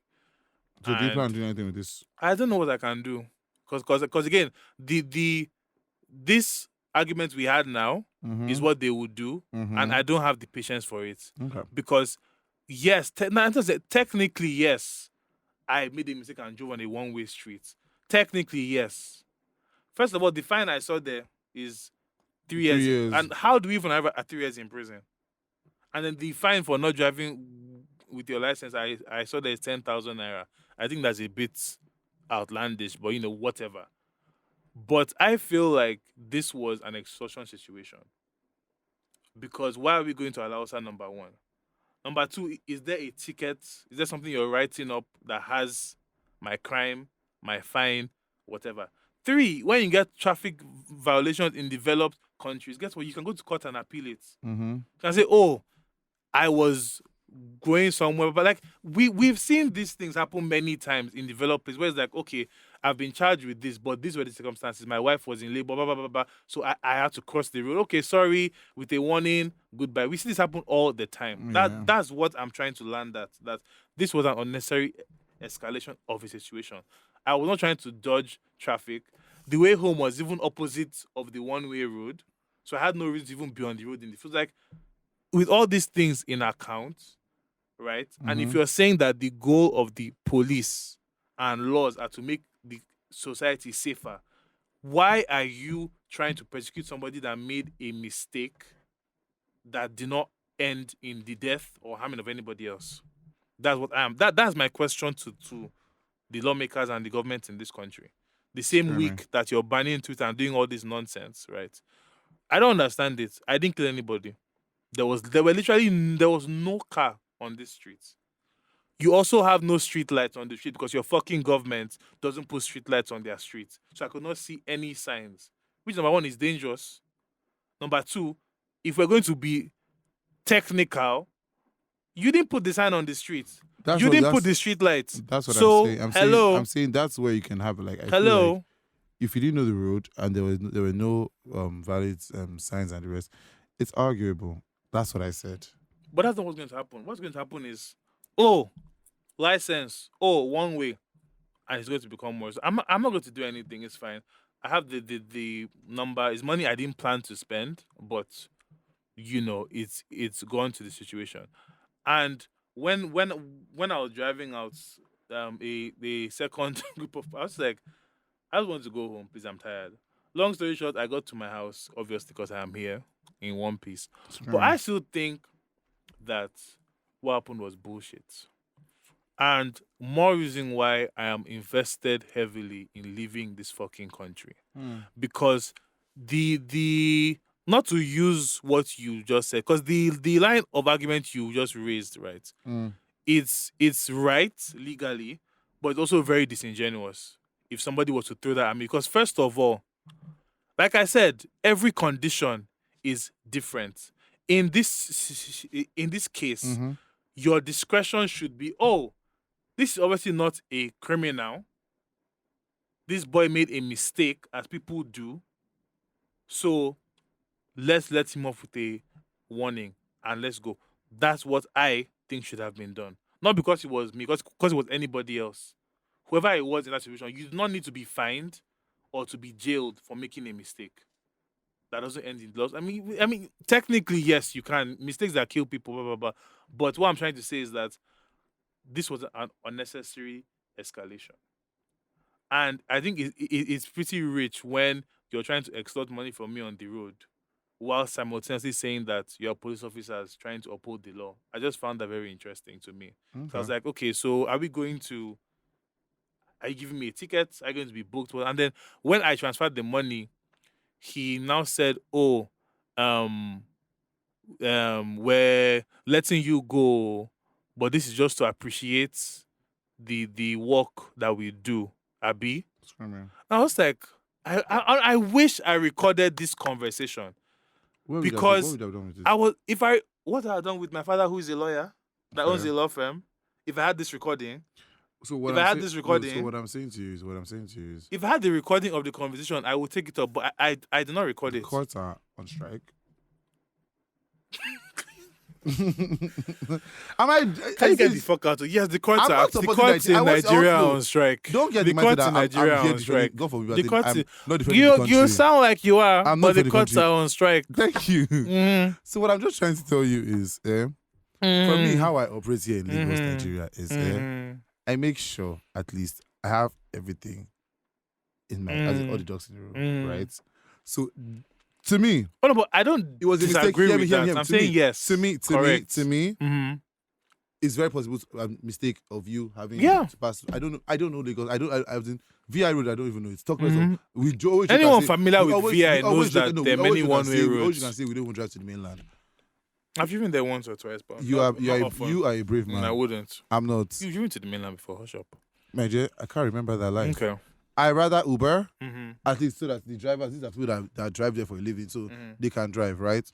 So do you plan on And doing anything with this? I don't know what I can do. Because again, this argument we had now is what they would do, and I don't have the patience for it. Okay. Because yes, technically yes, I made a mistake and drove on a one-way street. Technically yes. First of all, the fine I saw there is 3 years. 3 years. And how do we even have a 3 years in prison? And then the fine for not driving with your license, I saw there's 10,000 naira. I think that's a bit outlandish, but whatever. But I feel like this was an extortion situation. Because why are we going to allow number one? Number two, is there a ticket? Is there something you're writing up that has my crime, my fine, whatever? Three, when you get traffic violations in developed countries, guess what? You can go to court and appeal it. You can say, oh, I was going somewhere, but like we've seen these things happen many times in developed places where it's like, okay, I've been charged with this, but these were the circumstances. My wife was in labor, blah blah blah blah. So I had to cross the road. Okay, sorry, with a warning, goodbye. We see this happen all the time. Yeah. That's what I'm trying to learn. That this was an unnecessary escalation of a situation. I was not trying to dodge traffic. The way home was even opposite of the one-way road, so I had no reason to even be on the road. It was like, with all these things in account, right? And if you're saying that the goal of the police and laws are to make the society safer, why are you trying to persecute somebody that made a mistake that did not end in the death or harming of anybody else? That's what I am. That's my question to the lawmakers and the government in this country. The same week that you're banning Twitter and doing all this nonsense, right? I don't understand it. I didn't kill anybody. There was no car on this street. You also have no street lights on the street because your fucking government doesn't put street lights on their streets. So I could not see any signs. Which, number one, is dangerous. Number two, if we're going to be technical, you didn't put the sign on the street. You didn't put the street lights. That's what So, I'm saying. I'm saying that's where you can have like. I feel like if you didn't know the road and there were no valid signs and the rest, it's arguable. That's what I said. But that's not what's going to happen. What's going to happen is, oh, license, oh, one way, and it's going to become worse. I'm not going to do anything. It's fine. I have the number. It's money I didn't plan to spend, but it's gone to the situation. And when I was driving out, the second group of, I was like, I just want to go home, please. I'm tired. Long story short, I got to my house, obviously, because I am here in one piece. But I still think that what happened was bullshit. And more reason why I am invested heavily in leaving this fucking country. Because the not to use what you just said, because the line of argument you just raised, right? It's right legally, but it's also very disingenuous if somebody was to throw that at me. Because first of all, like I said, every condition is different. In this case, your discretion should be, oh, this is obviously not a criminal. This boy made a mistake, as people do. So let's let him off with a warning and let's go. That's what I think should have been done. Not because it was me, because it was anybody else. Whoever it was in that situation, you do not need to be fined or to be jailed for making a mistake. That doesn't end in loss. I mean, technically, yes, you can. Mistakes that kill people, blah, blah, blah. But what I'm trying to say is that this was an unnecessary escalation. And I think it's pretty rich when you're trying to extort money from me on the road while simultaneously saying that you're police officers trying to uphold the law. I just found that very interesting to me. So I was like, okay, so are you giving me a ticket? Are you going to be booked? And then when I transferred the money, he now said, oh, we're letting you go, but this is just to appreciate the work that we do, Abi. I was like, I wish I recorded this conversation because what I had done with my father, who is a lawyer that owns a law firm. If I had this recording, so what I'm saying to you is, if I had the recording of the conversation, I would take it up, but I did not record it. The courts are on strike. Can you get the fuck out of? Yes, the courts in Nigeria on strike. Don't get the courts in Nigeria on strike. God forbid, the courts, I'm not defending the country. You sound like you are, but the courts are on strike. Thank you. So what I'm just trying to tell you is, for me, how I operate here in Lagos, Nigeria is, I make sure at least I have everything in my all the ducks in the room, right? So. To me, but I don't. It was a mistake. I'm saying yes. To me, it's very possible a mistake of you having to pass. I don't know Lagos. I was in VI road. I don't even know. It's talk of anyone familiar with VI knows that there are many one-way roads. You can say we don't even drive to the mainland. I've driven there once or twice, but you are a brave man. I wouldn't. I'm not. You've driven to the mainland before, hush up. Major, I can't remember that life. Okay. I rather Uber, at least so that the drivers, these are people that drive there for a living, so they can drive, right?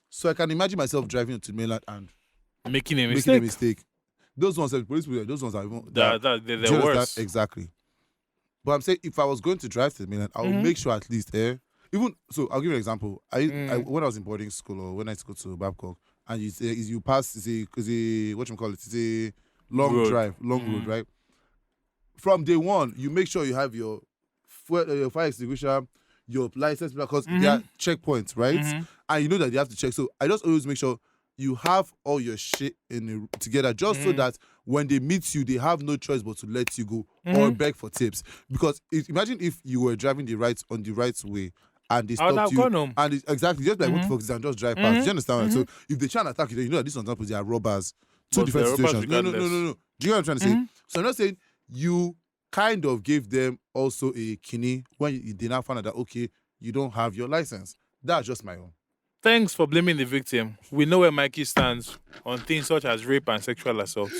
So I can imagine myself driving to the mainland and making a mistake. Those ones, the police people, those ones are even they're worse. Exactly. But I'm saying if I was going to drive to the mainland, I would make sure at least even so. I'll give you an example. I when I was in boarding school or when I used to go to Babcock, and you pass, it's a long road. drive, road, right? From day one, you make sure you have your fire extinguisher, your license, because there are checkpoints, right? And you know that you have to check. So I just always make sure you have all your shit together, just so that when they meet you, they have no choice but to let you go or beg for tips. Because imagine if you were driving on the right way and they stopped you, and exactly just like what folks and just drive past. Do you understand? So if they try and attack you, then you know that this ones they are robbers. Two different situations. No. Do you know what I'm trying to say? So I'm not saying you kind of gave them also a kidney when they now found out that, okay, you don't have your license. That's just my own. Thanks for blaming the victim. We know where Mikey stands on things such as rape and sexual assault.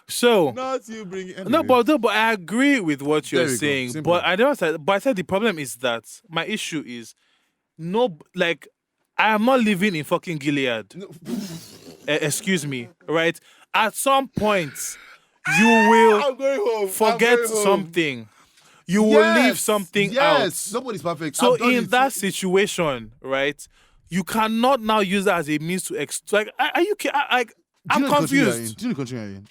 So, not you bring it. Anyway. No, but I agree with what you're saying. But I said the problem is that my issue is I am not living in fucking Gilead. No. Excuse me, right? At some point, you will forget something. You will leave something out. Nobody's perfect. So in that situation, right, you cannot now use that as a means to extract. Are you? I'm confused. Do you know the country you're in?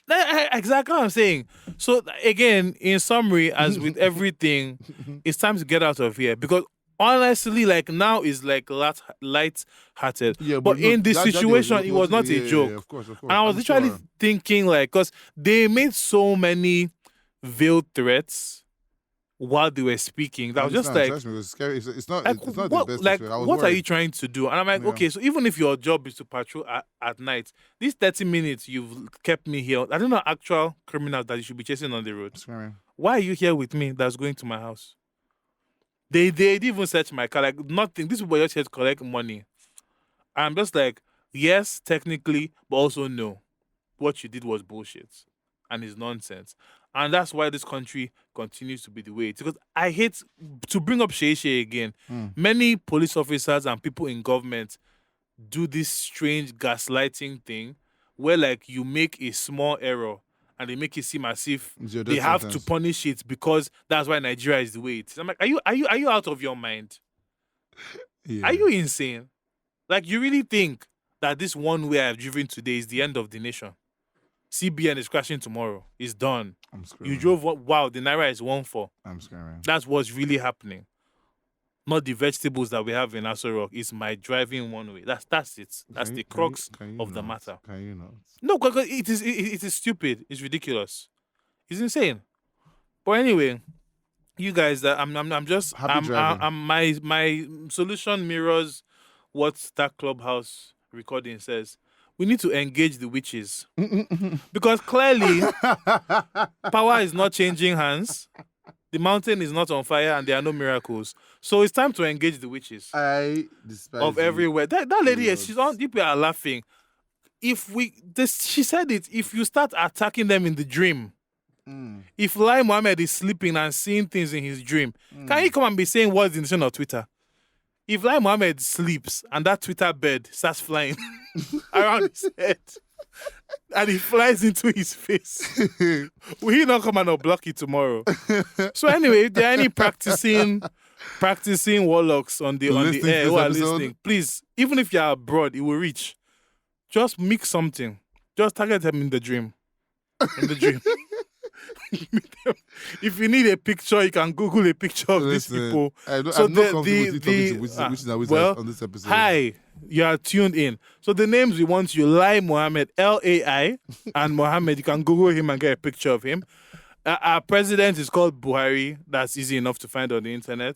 Exactly what I'm saying. So again, in summary, as with everything, it's time to get out of here because honestly, now is light-hearted. Yeah, but in this situation, it was not a joke. Yeah, of course. And I was literally thinking because they made so many veiled threats while they were speaking. That was just like, it was scary. It's not the best. What are you trying to do? And I'm like, okay, so even if your job is to patrol at night, these 30 minutes you've kept me here. I don't know actual criminals that you should be chasing on the road. Why are you here with me? That's going to my house. They didn't even search my car, nothing. These people are just here to collect money. I'm just like, yes, technically, but also no. What you did was bullshit. And it's nonsense. And that's why this country continues to be the way it is. Because I hate to bring up Shay again. Many police officers and people in government do this strange gaslighting thing where you make a small error and they make it seem as if they have to punish it because that's why Nigeria is the way it is. I'm like, are you out of your mind? Yeah. Are you insane? You really think that this one way I've driven today is the end of the nation? CBN is crashing tomorrow. It's done. I'm screaming. You drove wow, the Naira is 1-4. I'm screaming. That's what's really happening. Not the vegetables that we have in Aso Rock. It's my driving one way. That's it. That's the crux of the matter. Can you not? No, because it is stupid. It's ridiculous. It's insane. But anyway, you guys, I'm just happy driving. my solution mirrors what that clubhouse recording says. We need to engage the witches. Because clearly, power is not changing hands. The mountain is not on fire and there are no miracles. So it's time to engage the witches I despise of you. everywhere. That lady, Period. she's on. People are laughing. She said it. If you start attacking them in the dream, if Lai Mohammed is sleeping and seeing things in his dream, can he come and be saying what's in the on Twitter? If Lai Mohammed sleeps and that Twitter bird starts flying around his head and it flies into his face, will he not come and block it tomorrow? So anyway, if there are any practicing warlocks on the air who are listening, please, even if you are abroad, it will reach. Just mix something. Just target them in the dream. In the dream. If you need a picture, you can Google a picture of these people. I'm not comfortable with you talking to witches and wizards on this episode. Hi, you are tuned in. So the names we want you: Lai Mohammed, Lai, and Mohammed. You can Google him and get a picture of him. Our president is called Buhari. That's easy enough to find on the internet.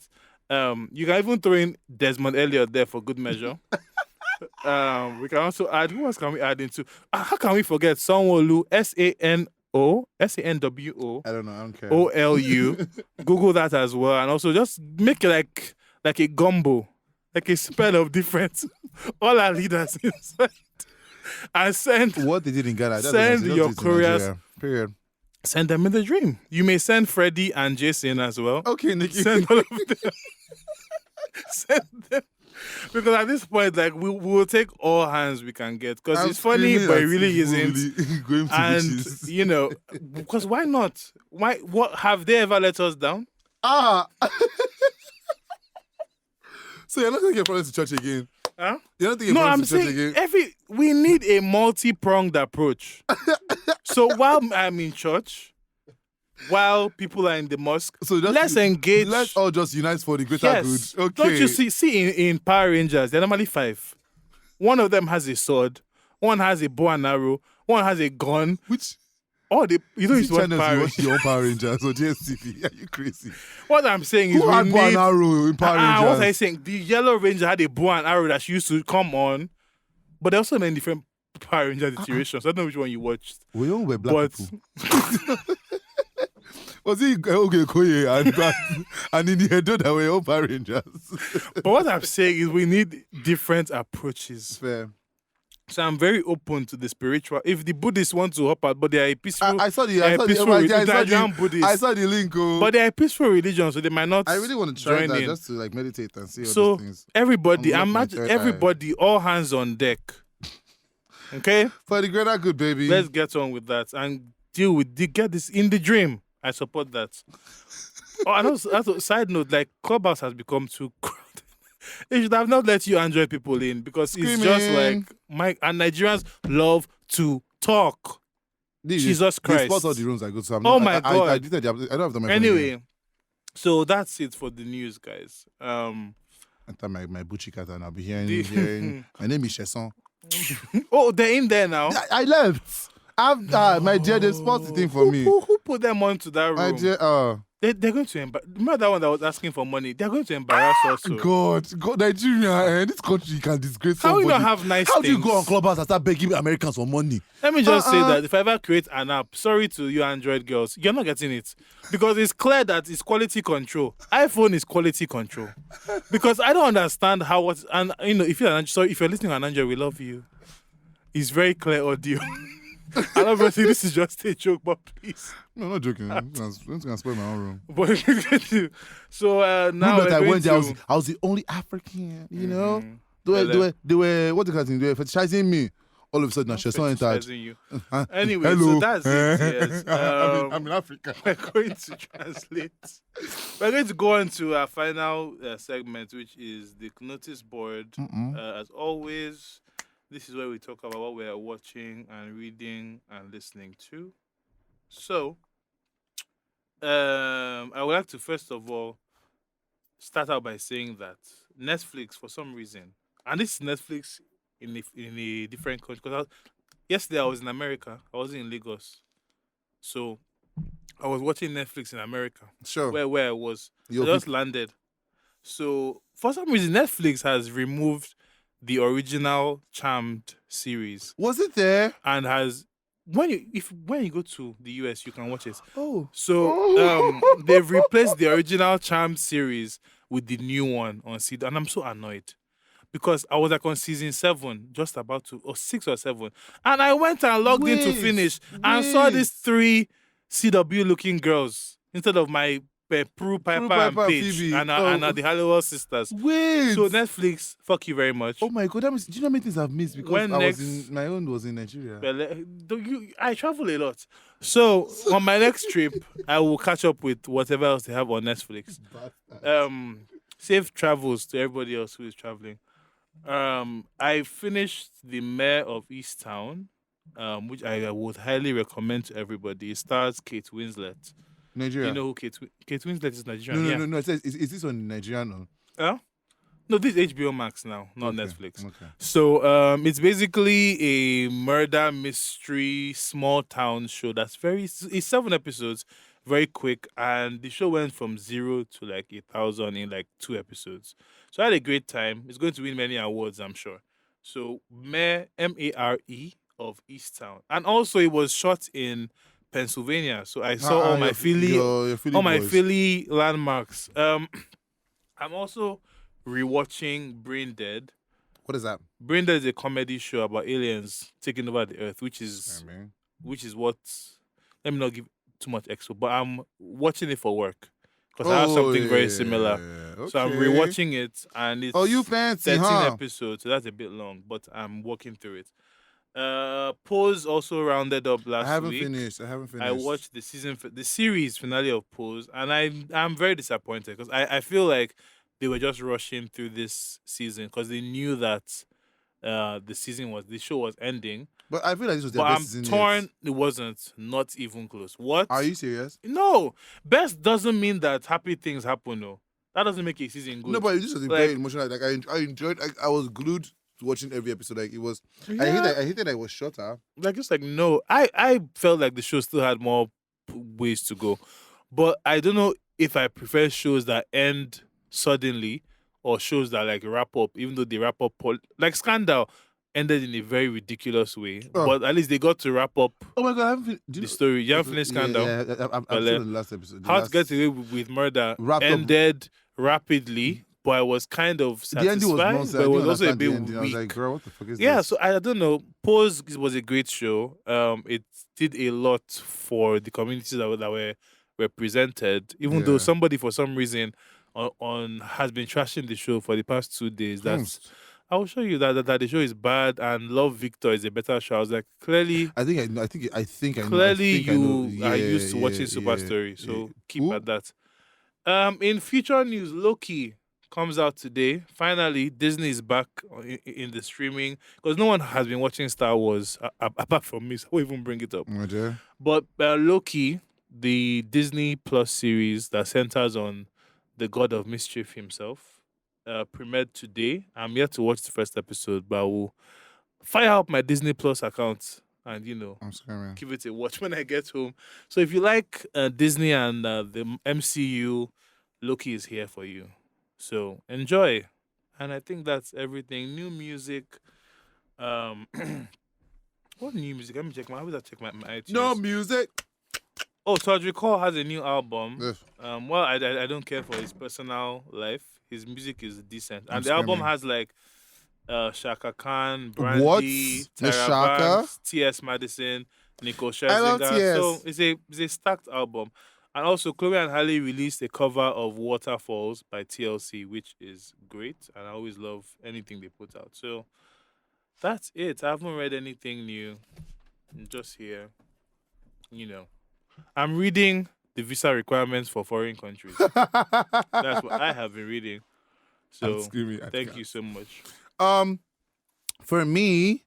You can even throw in Desmond Elliott there for good measure. We can also add. Who else can we add into? How can we forget Sanwo-Olu? SANWO. I don't know. I don't care. OLU. Google that as well, and also just make it like a gumbo, like a spell of difference. All our leaders inside, and send what they did in Ghana. Send your couriers. Period. Send them in the dream. You may send Freddie and Jason as well. Okay, Nikki. Send all of them. Send them. Because at this point, like we will take all hands we can get. Because it's funny, but it really isn't. Going to and you know, because why not? Why? What have they ever let us down? So you're not taking your problems to church again? Huh? You're not taking your problems to church again? We need a multi-pronged approach. So while I'm in church, while people are in the mosque, so let's engage. Let's all just unite for the greater good. Okay. Don't you see in Power Rangers, they're normally 5. One of them has a sword, one has a bow and arrow, one has a gun. Which? You don't use one Power Rangers. Your Power Rangers or GSTV. Are you crazy? What I'm saying is, who had bow and arrow in Power Rangers? What I'm saying, the Yellow Ranger had a bow and arrow that she used to come on, but they also made different Power Ranger iterations. I don't know which one you watched. We all were black people. Was he okay, Koye and in the head that were all Power Rangers? But what I'm saying is we need different approaches. Fair. So I'm very open to the spiritual. If the Buddhists want to hop out, but they are a peaceful. I saw the link. But they are a peaceful religion, so they might not. I really want to try that just to like meditate and see all these things. Everybody, everybody, all hands on deck. Okay. For the greater good, baby. Let's get on with that and get this in the dream. I support that. And also, side note, like Clubhouse has become too crowded. They should have not let you Android people in because it's just like and Nigerians love to talk. Jesus Christ! They spot all the rooms I go to. My God! I don't have them. Anyway, so that's it for the news, guys. Enter my Bucci cat and I'll be hearing. My name is Chesson. Oh, they're in there now. I left. My dear, they spot the thing for me. Who put them onto that room? My dear, they're going to remember that one that was asking for money. They're going to embarrass us. God, Nigeria, this country can disgrace somebody. How we not have nice How things? do you go on Clubhouse and start begging Americans for money? Let me just say that if I ever create an app, sorry to you Android girls, you're not getting it. Because it's clear that it's quality control. iPhone is quality control. Because I don't understand if you're listening on Android, we love you. It's very clear audio. I love to say this is just a joke, but please. No, I'm not joking. I'm going to spoil my own room. But so now I went there, I was the only African, you know. They were what the kind of thing? They were fetishizing me. All of a sudden, she's not entered. Anyway, hello. So that's it. Yes. I'm in Africa. We're going to translate. We're going to go on to our final segment, which is the notice board. As always, this is where we talk about what we are watching and reading and listening to. So, I would like to first of all start out by saying that Netflix, for some reason, and this is Netflix in a different country. Because yesterday I was in America. I was in Lagos, so I was watching Netflix in America. Sure. Where I was, I just landed. So for some reason, Netflix has removed the original Charmed series, Was it there? and has when you go to the US, you can watch it. Oh. So they've replaced the original Charmed series with the new one on CD, and I'm so annoyed because I was like on season 7, just about to, or 6 or 7, and I went and logged in to finish and saw these 3 CW looking girls instead of my Prue, Piper, and Paige, Phoebe. and the Halliwell sisters. Wait. So Netflix, fuck you very much. Oh my God, that means, do you know how many things I've missed because When my own was in Nigeria. I travel a lot. So on my next trip, I will catch up with whatever else they have on Netflix. Safe travels to everybody else who is traveling. I finished The Mayor of Easttown, which I would highly recommend to everybody. It stars Kate Winslet. Nigeria. You know who Kate Winslet is Nigerian? No. It says, is this on Nigerian? Or? Huh? No, this is HBO Max now, not Netflix. Okay. So it's basically a murder mystery small town show that's it's 7 episodes, very quick, and the show went from 0 to like 1,000 in like 2 episodes. So I had a great time. It's going to win many awards, I'm sure. So Mare, Mare of Easttown, and also it was shot in Pennsylvania. So I saw all my Philly, Philly landmarks. I'm also rewatching Brain Dead. What is that? Brain Dead is a comedy show about aliens taking over the earth, which is what. Let me not give too much expo, but I'm watching it for work because I have something very similar. Okay. So I'm rewatching it, and it's you fancy, 13 episodes, so that's a bit long, but I'm working through it. Pose also rounded up last week. I haven't finished. I watched the series finale of Pose, and I'm very disappointed because I feel like they were just rushing through this season because they knew that the show was ending. But I feel like this was their best season. But I'm torn. Yet. It wasn't. Not even close. What? Are you serious? No. Best doesn't mean that happy things happen. No, that doesn't make a season good. No, but this was very emotional. Like I enjoyed. I was glued to watching every episode. Like it was. Yeah. I hate that it was shorter. No. I felt like the show still had more ways to go, but I don't know if I prefer shows that end suddenly or shows that like wrap up, even though they wrap up like Scandal ended in a very ridiculous way, but at least they got to wrap up. Oh my God, I haven't the story. You haven't finished Scandal? Yeah, I'm still in the last episode. How to Get Away with Murder ended rapidly, but I was kind of satisfied. The ending was nonsense. But it was also a bit weak. I was like, girl, what the fuck is this? Yeah, so I don't know. Pose was a great show. It did a lot for the communities that were represented, even though somebody for some reason has been trashing the show for the past 2 days. I will show you that the show is bad and Love Victor is a better show. I was like, clearly, I think clearly you are used to watching Super Story, so keep at that. In future news, Loki comes out today. Finally, Disney is back in the streaming because no one has been watching Star Wars apart from me, so I won't even bring it up. Okay. But Loki, the Disney Plus series that centers on the God of Mischief himself, premiered today. I'm yet to watch the first episode, but I will fire up my Disney Plus account and give it a watch when I get home. So if you like Disney and the MCU, Loki is here for you. So enjoy. And I think that's everything. New music. What new music? Let me check my iTunes. No music. Oh, Todrick Hall has a new album. Yes. Well, I don't care for his personal life. His music is decent. And the album has like Shaka Khan, Brandy, Tyra Banks, T.S. Madison, Nico Scherzinger. So it's a stacked album. And also, Chloe and Halle released a cover of Waterfalls by TLC, which is great. And I always love anything they put out. So that's it. I haven't read anything new. I'm just here. I'm reading the visa requirements for foreign countries. That's what I have been reading. So thank you so much. For me,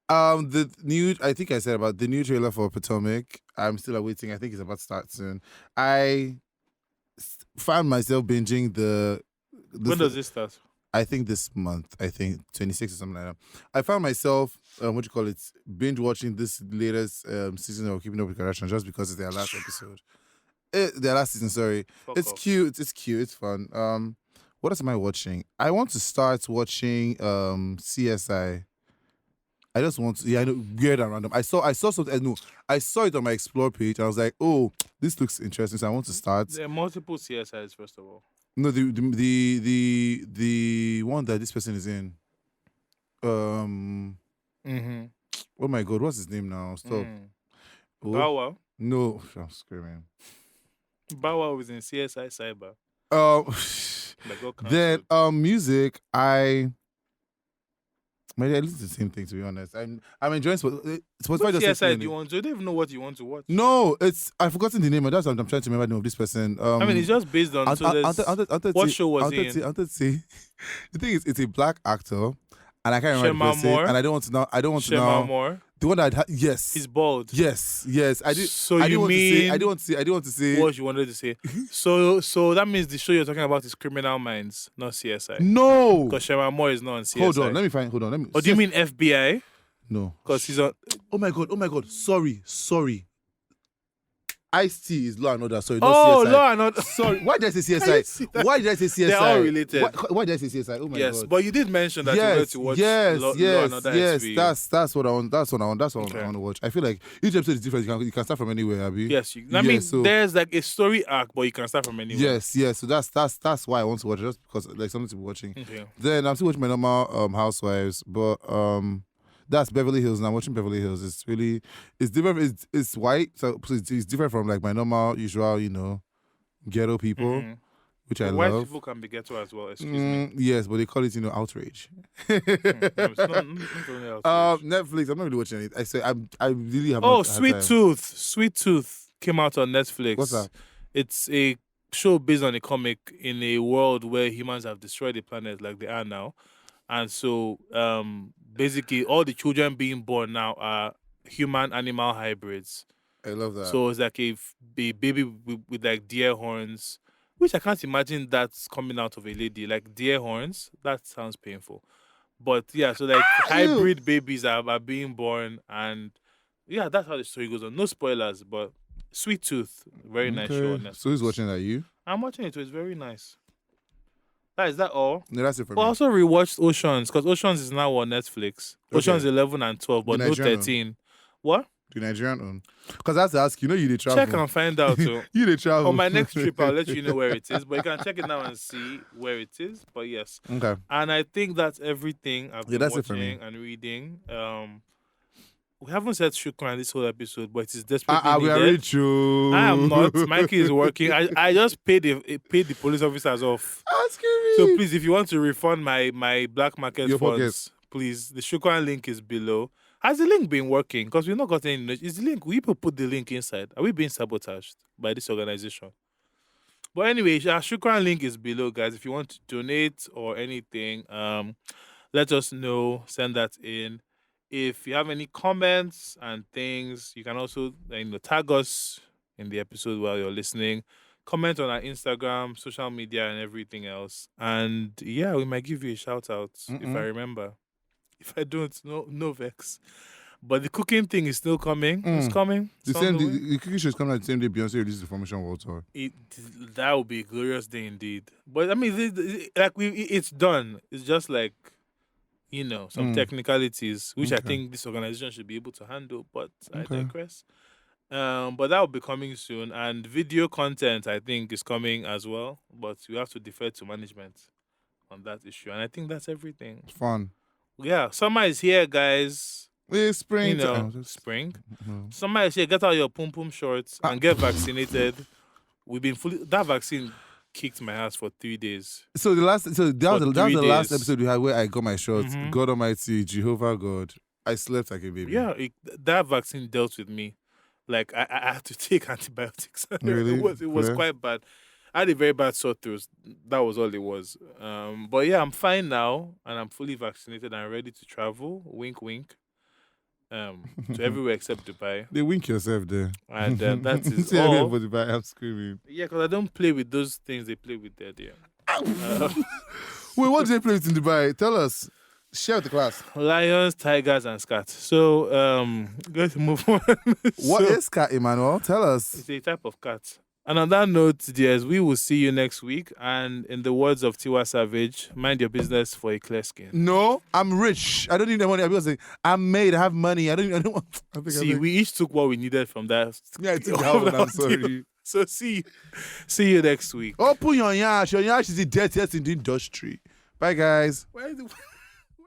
the new, I think I said about the new trailer for Potomac. I'm still awaiting. I think it's about to start soon. I found myself binging when does this start? I think this month. I think 26 or something like that. I found myself, binge watching this latest season of Keeping Up with Kardashians just because it's their last episode. Their last season, sorry. It's cute. It's cute. It's fun. What else am I watching? I want to start watching CSI. I just want to, I know, weird and random. I saw something. No, I saw it on my Explore page. And I was like, oh, this looks interesting. So I want to start. There are multiple CSIs, first of all. No, the one that this person is in. Oh my God, what's his name now? Stop. Oh, Bow Wow. no, I'm screaming. Bow Wow was in CSI Cyber. Then music, I listen to the same thing, to be honest. I'm enjoying Spotify. What CSI do you want to? I don't even know what you want to watch. No, I've forgotten the name. That's what I'm trying to remember the name of this person. I mean, it's just based on. What show was he in? The thing is, it's a black actor, and I can't remember the person. Moore? And I don't want to know. Shema Moore. The one that yes, he's bald. Yes. I did. So I you didn't mean? I don't want to say what you wanted to say. So that means the show you're talking about is Criminal Minds, not CSI. No, because Shema Moore is not on CSI. Hold on, let me. Or do you mean FBI? No, because he's on. Oh my god. Sorry. Ice-T is Law and Order. Sorry, not CSI. Law and Order. Sorry, why did I say CSI? Why did I say CSI? They're all related. Why did I say CSI? Oh my god. Yes, but you did mention that you wanted to watch Law and Order. Yes. That's what I want. That's what I want to watch. I feel like each episode is different. You can start from anywhere, Abby. Yes, there's like a story arc, but you can start from anywhere. Yes. So that's why I want to watch it, just because like something to be watching. Okay. Then I'm still watching my normal Housewives, but that's Beverly Hills, and I'm watching Beverly Hills. It's different. It's white, so it's different from like my normal, usual, ghetto people, which I white love. White people can be ghetto as well. Excuse me. Yes, but they call it, outrage. It's not only outrage. Netflix. I'm not really watching it. I really have. Oh, Sweet Tooth. Sweet Tooth came out on Netflix. What's that? It's a show based on a comic in a world where humans have destroyed the planet like they are now, and so basically, all the children being born now are human-animal hybrids. I love that. So it's like a baby with like deer horns, which I can't imagine that's coming out of a lady. Like deer horns, that sounds painful. But yeah, so like hybrid babies are being born, and yeah, that's how the story goes on. No spoilers, but Sweet Tooth, very nice show. So who's watching that? You? I'm watching it. So it's very nice. Is that all? No, that's it for me. I also rewatched Oceans, because Oceans is now on Netflix. Okay. Oceans 11 and 12, but no 13. What? The Nigerian one. Because I have to ask, you they travel. Check and find out. Too. They travel. On my next trip, I'll let you know where it is. But you can check it now and see where it is. But yes. Okay. And I think that's everything I've been watching and reading. We haven't said shukran this whole episode, but it is desperately needed. We are rich. I am not. Mikey is working. I just paid the police officers off. So please, if you want to refund my black market funds, please, the shukran link is below. Has the link been working? Because we've not got any. Is the link? Will people put the link inside? Are we being sabotaged by this organization? But anyway, our shukran link is below, guys. If you want to donate or anything, let us know. Send that in. If you have any comments and things, you can also tag us in the episode while you're listening. Comment on our Instagram, social media, and everything else. And yeah, we might give you a shout out if I remember. If I don't, no vex. But the cooking thing is still coming. It's coming. The cooking show is coming at the same day Beyonce releases the Formation World Tour. That would be a glorious day indeed. But I mean, it's done. It's just like, some technicalities, which I think this organization should be able to handle, but I digress. But that will be coming soon. And video content, I think, is coming as well. But we have to defer to management on that issue. And I think that's everything. It's fun. Yeah, summer is here, guys. It's spring. Spring. Summer is here. Get out your pum-pum shorts and get vaccinated. We've been that vaccine kicked my ass for 3 days. So that was the last episode we had where I got my shots. God Almighty, Jehovah God. I slept like a baby. Yeah, that vaccine dealt with me. Like I had to take antibiotics. Really? It was quite bad. I had a very bad sore throat. That was all it was. But yeah, I'm fine now, and I'm fully vaccinated and ready to travel. Wink, wink. To everywhere except Dubai. They wink yourself there. And that is See all. For Dubai, I'm screaming. Yeah, because I don't play with those things they play with there. Wait, what do they play with in Dubai? Tell us. Share with the class. Lions, tigers, and scats. So, let's move on. What is cat, Emmanuel? Tell us. It's a type of cat. And on that note, dears, we will see you next week. And in the words of Tiwa Savage, mind your business for a clear skin. No, I'm rich. I don't need the money. I'm made. I have money. I don't want. See, we each took what we needed from that. Yeah, I took that one. I'm sorry. So see you next week. Open your yash. Your yash is the dirtiest in the industry. Bye, guys. Why is it?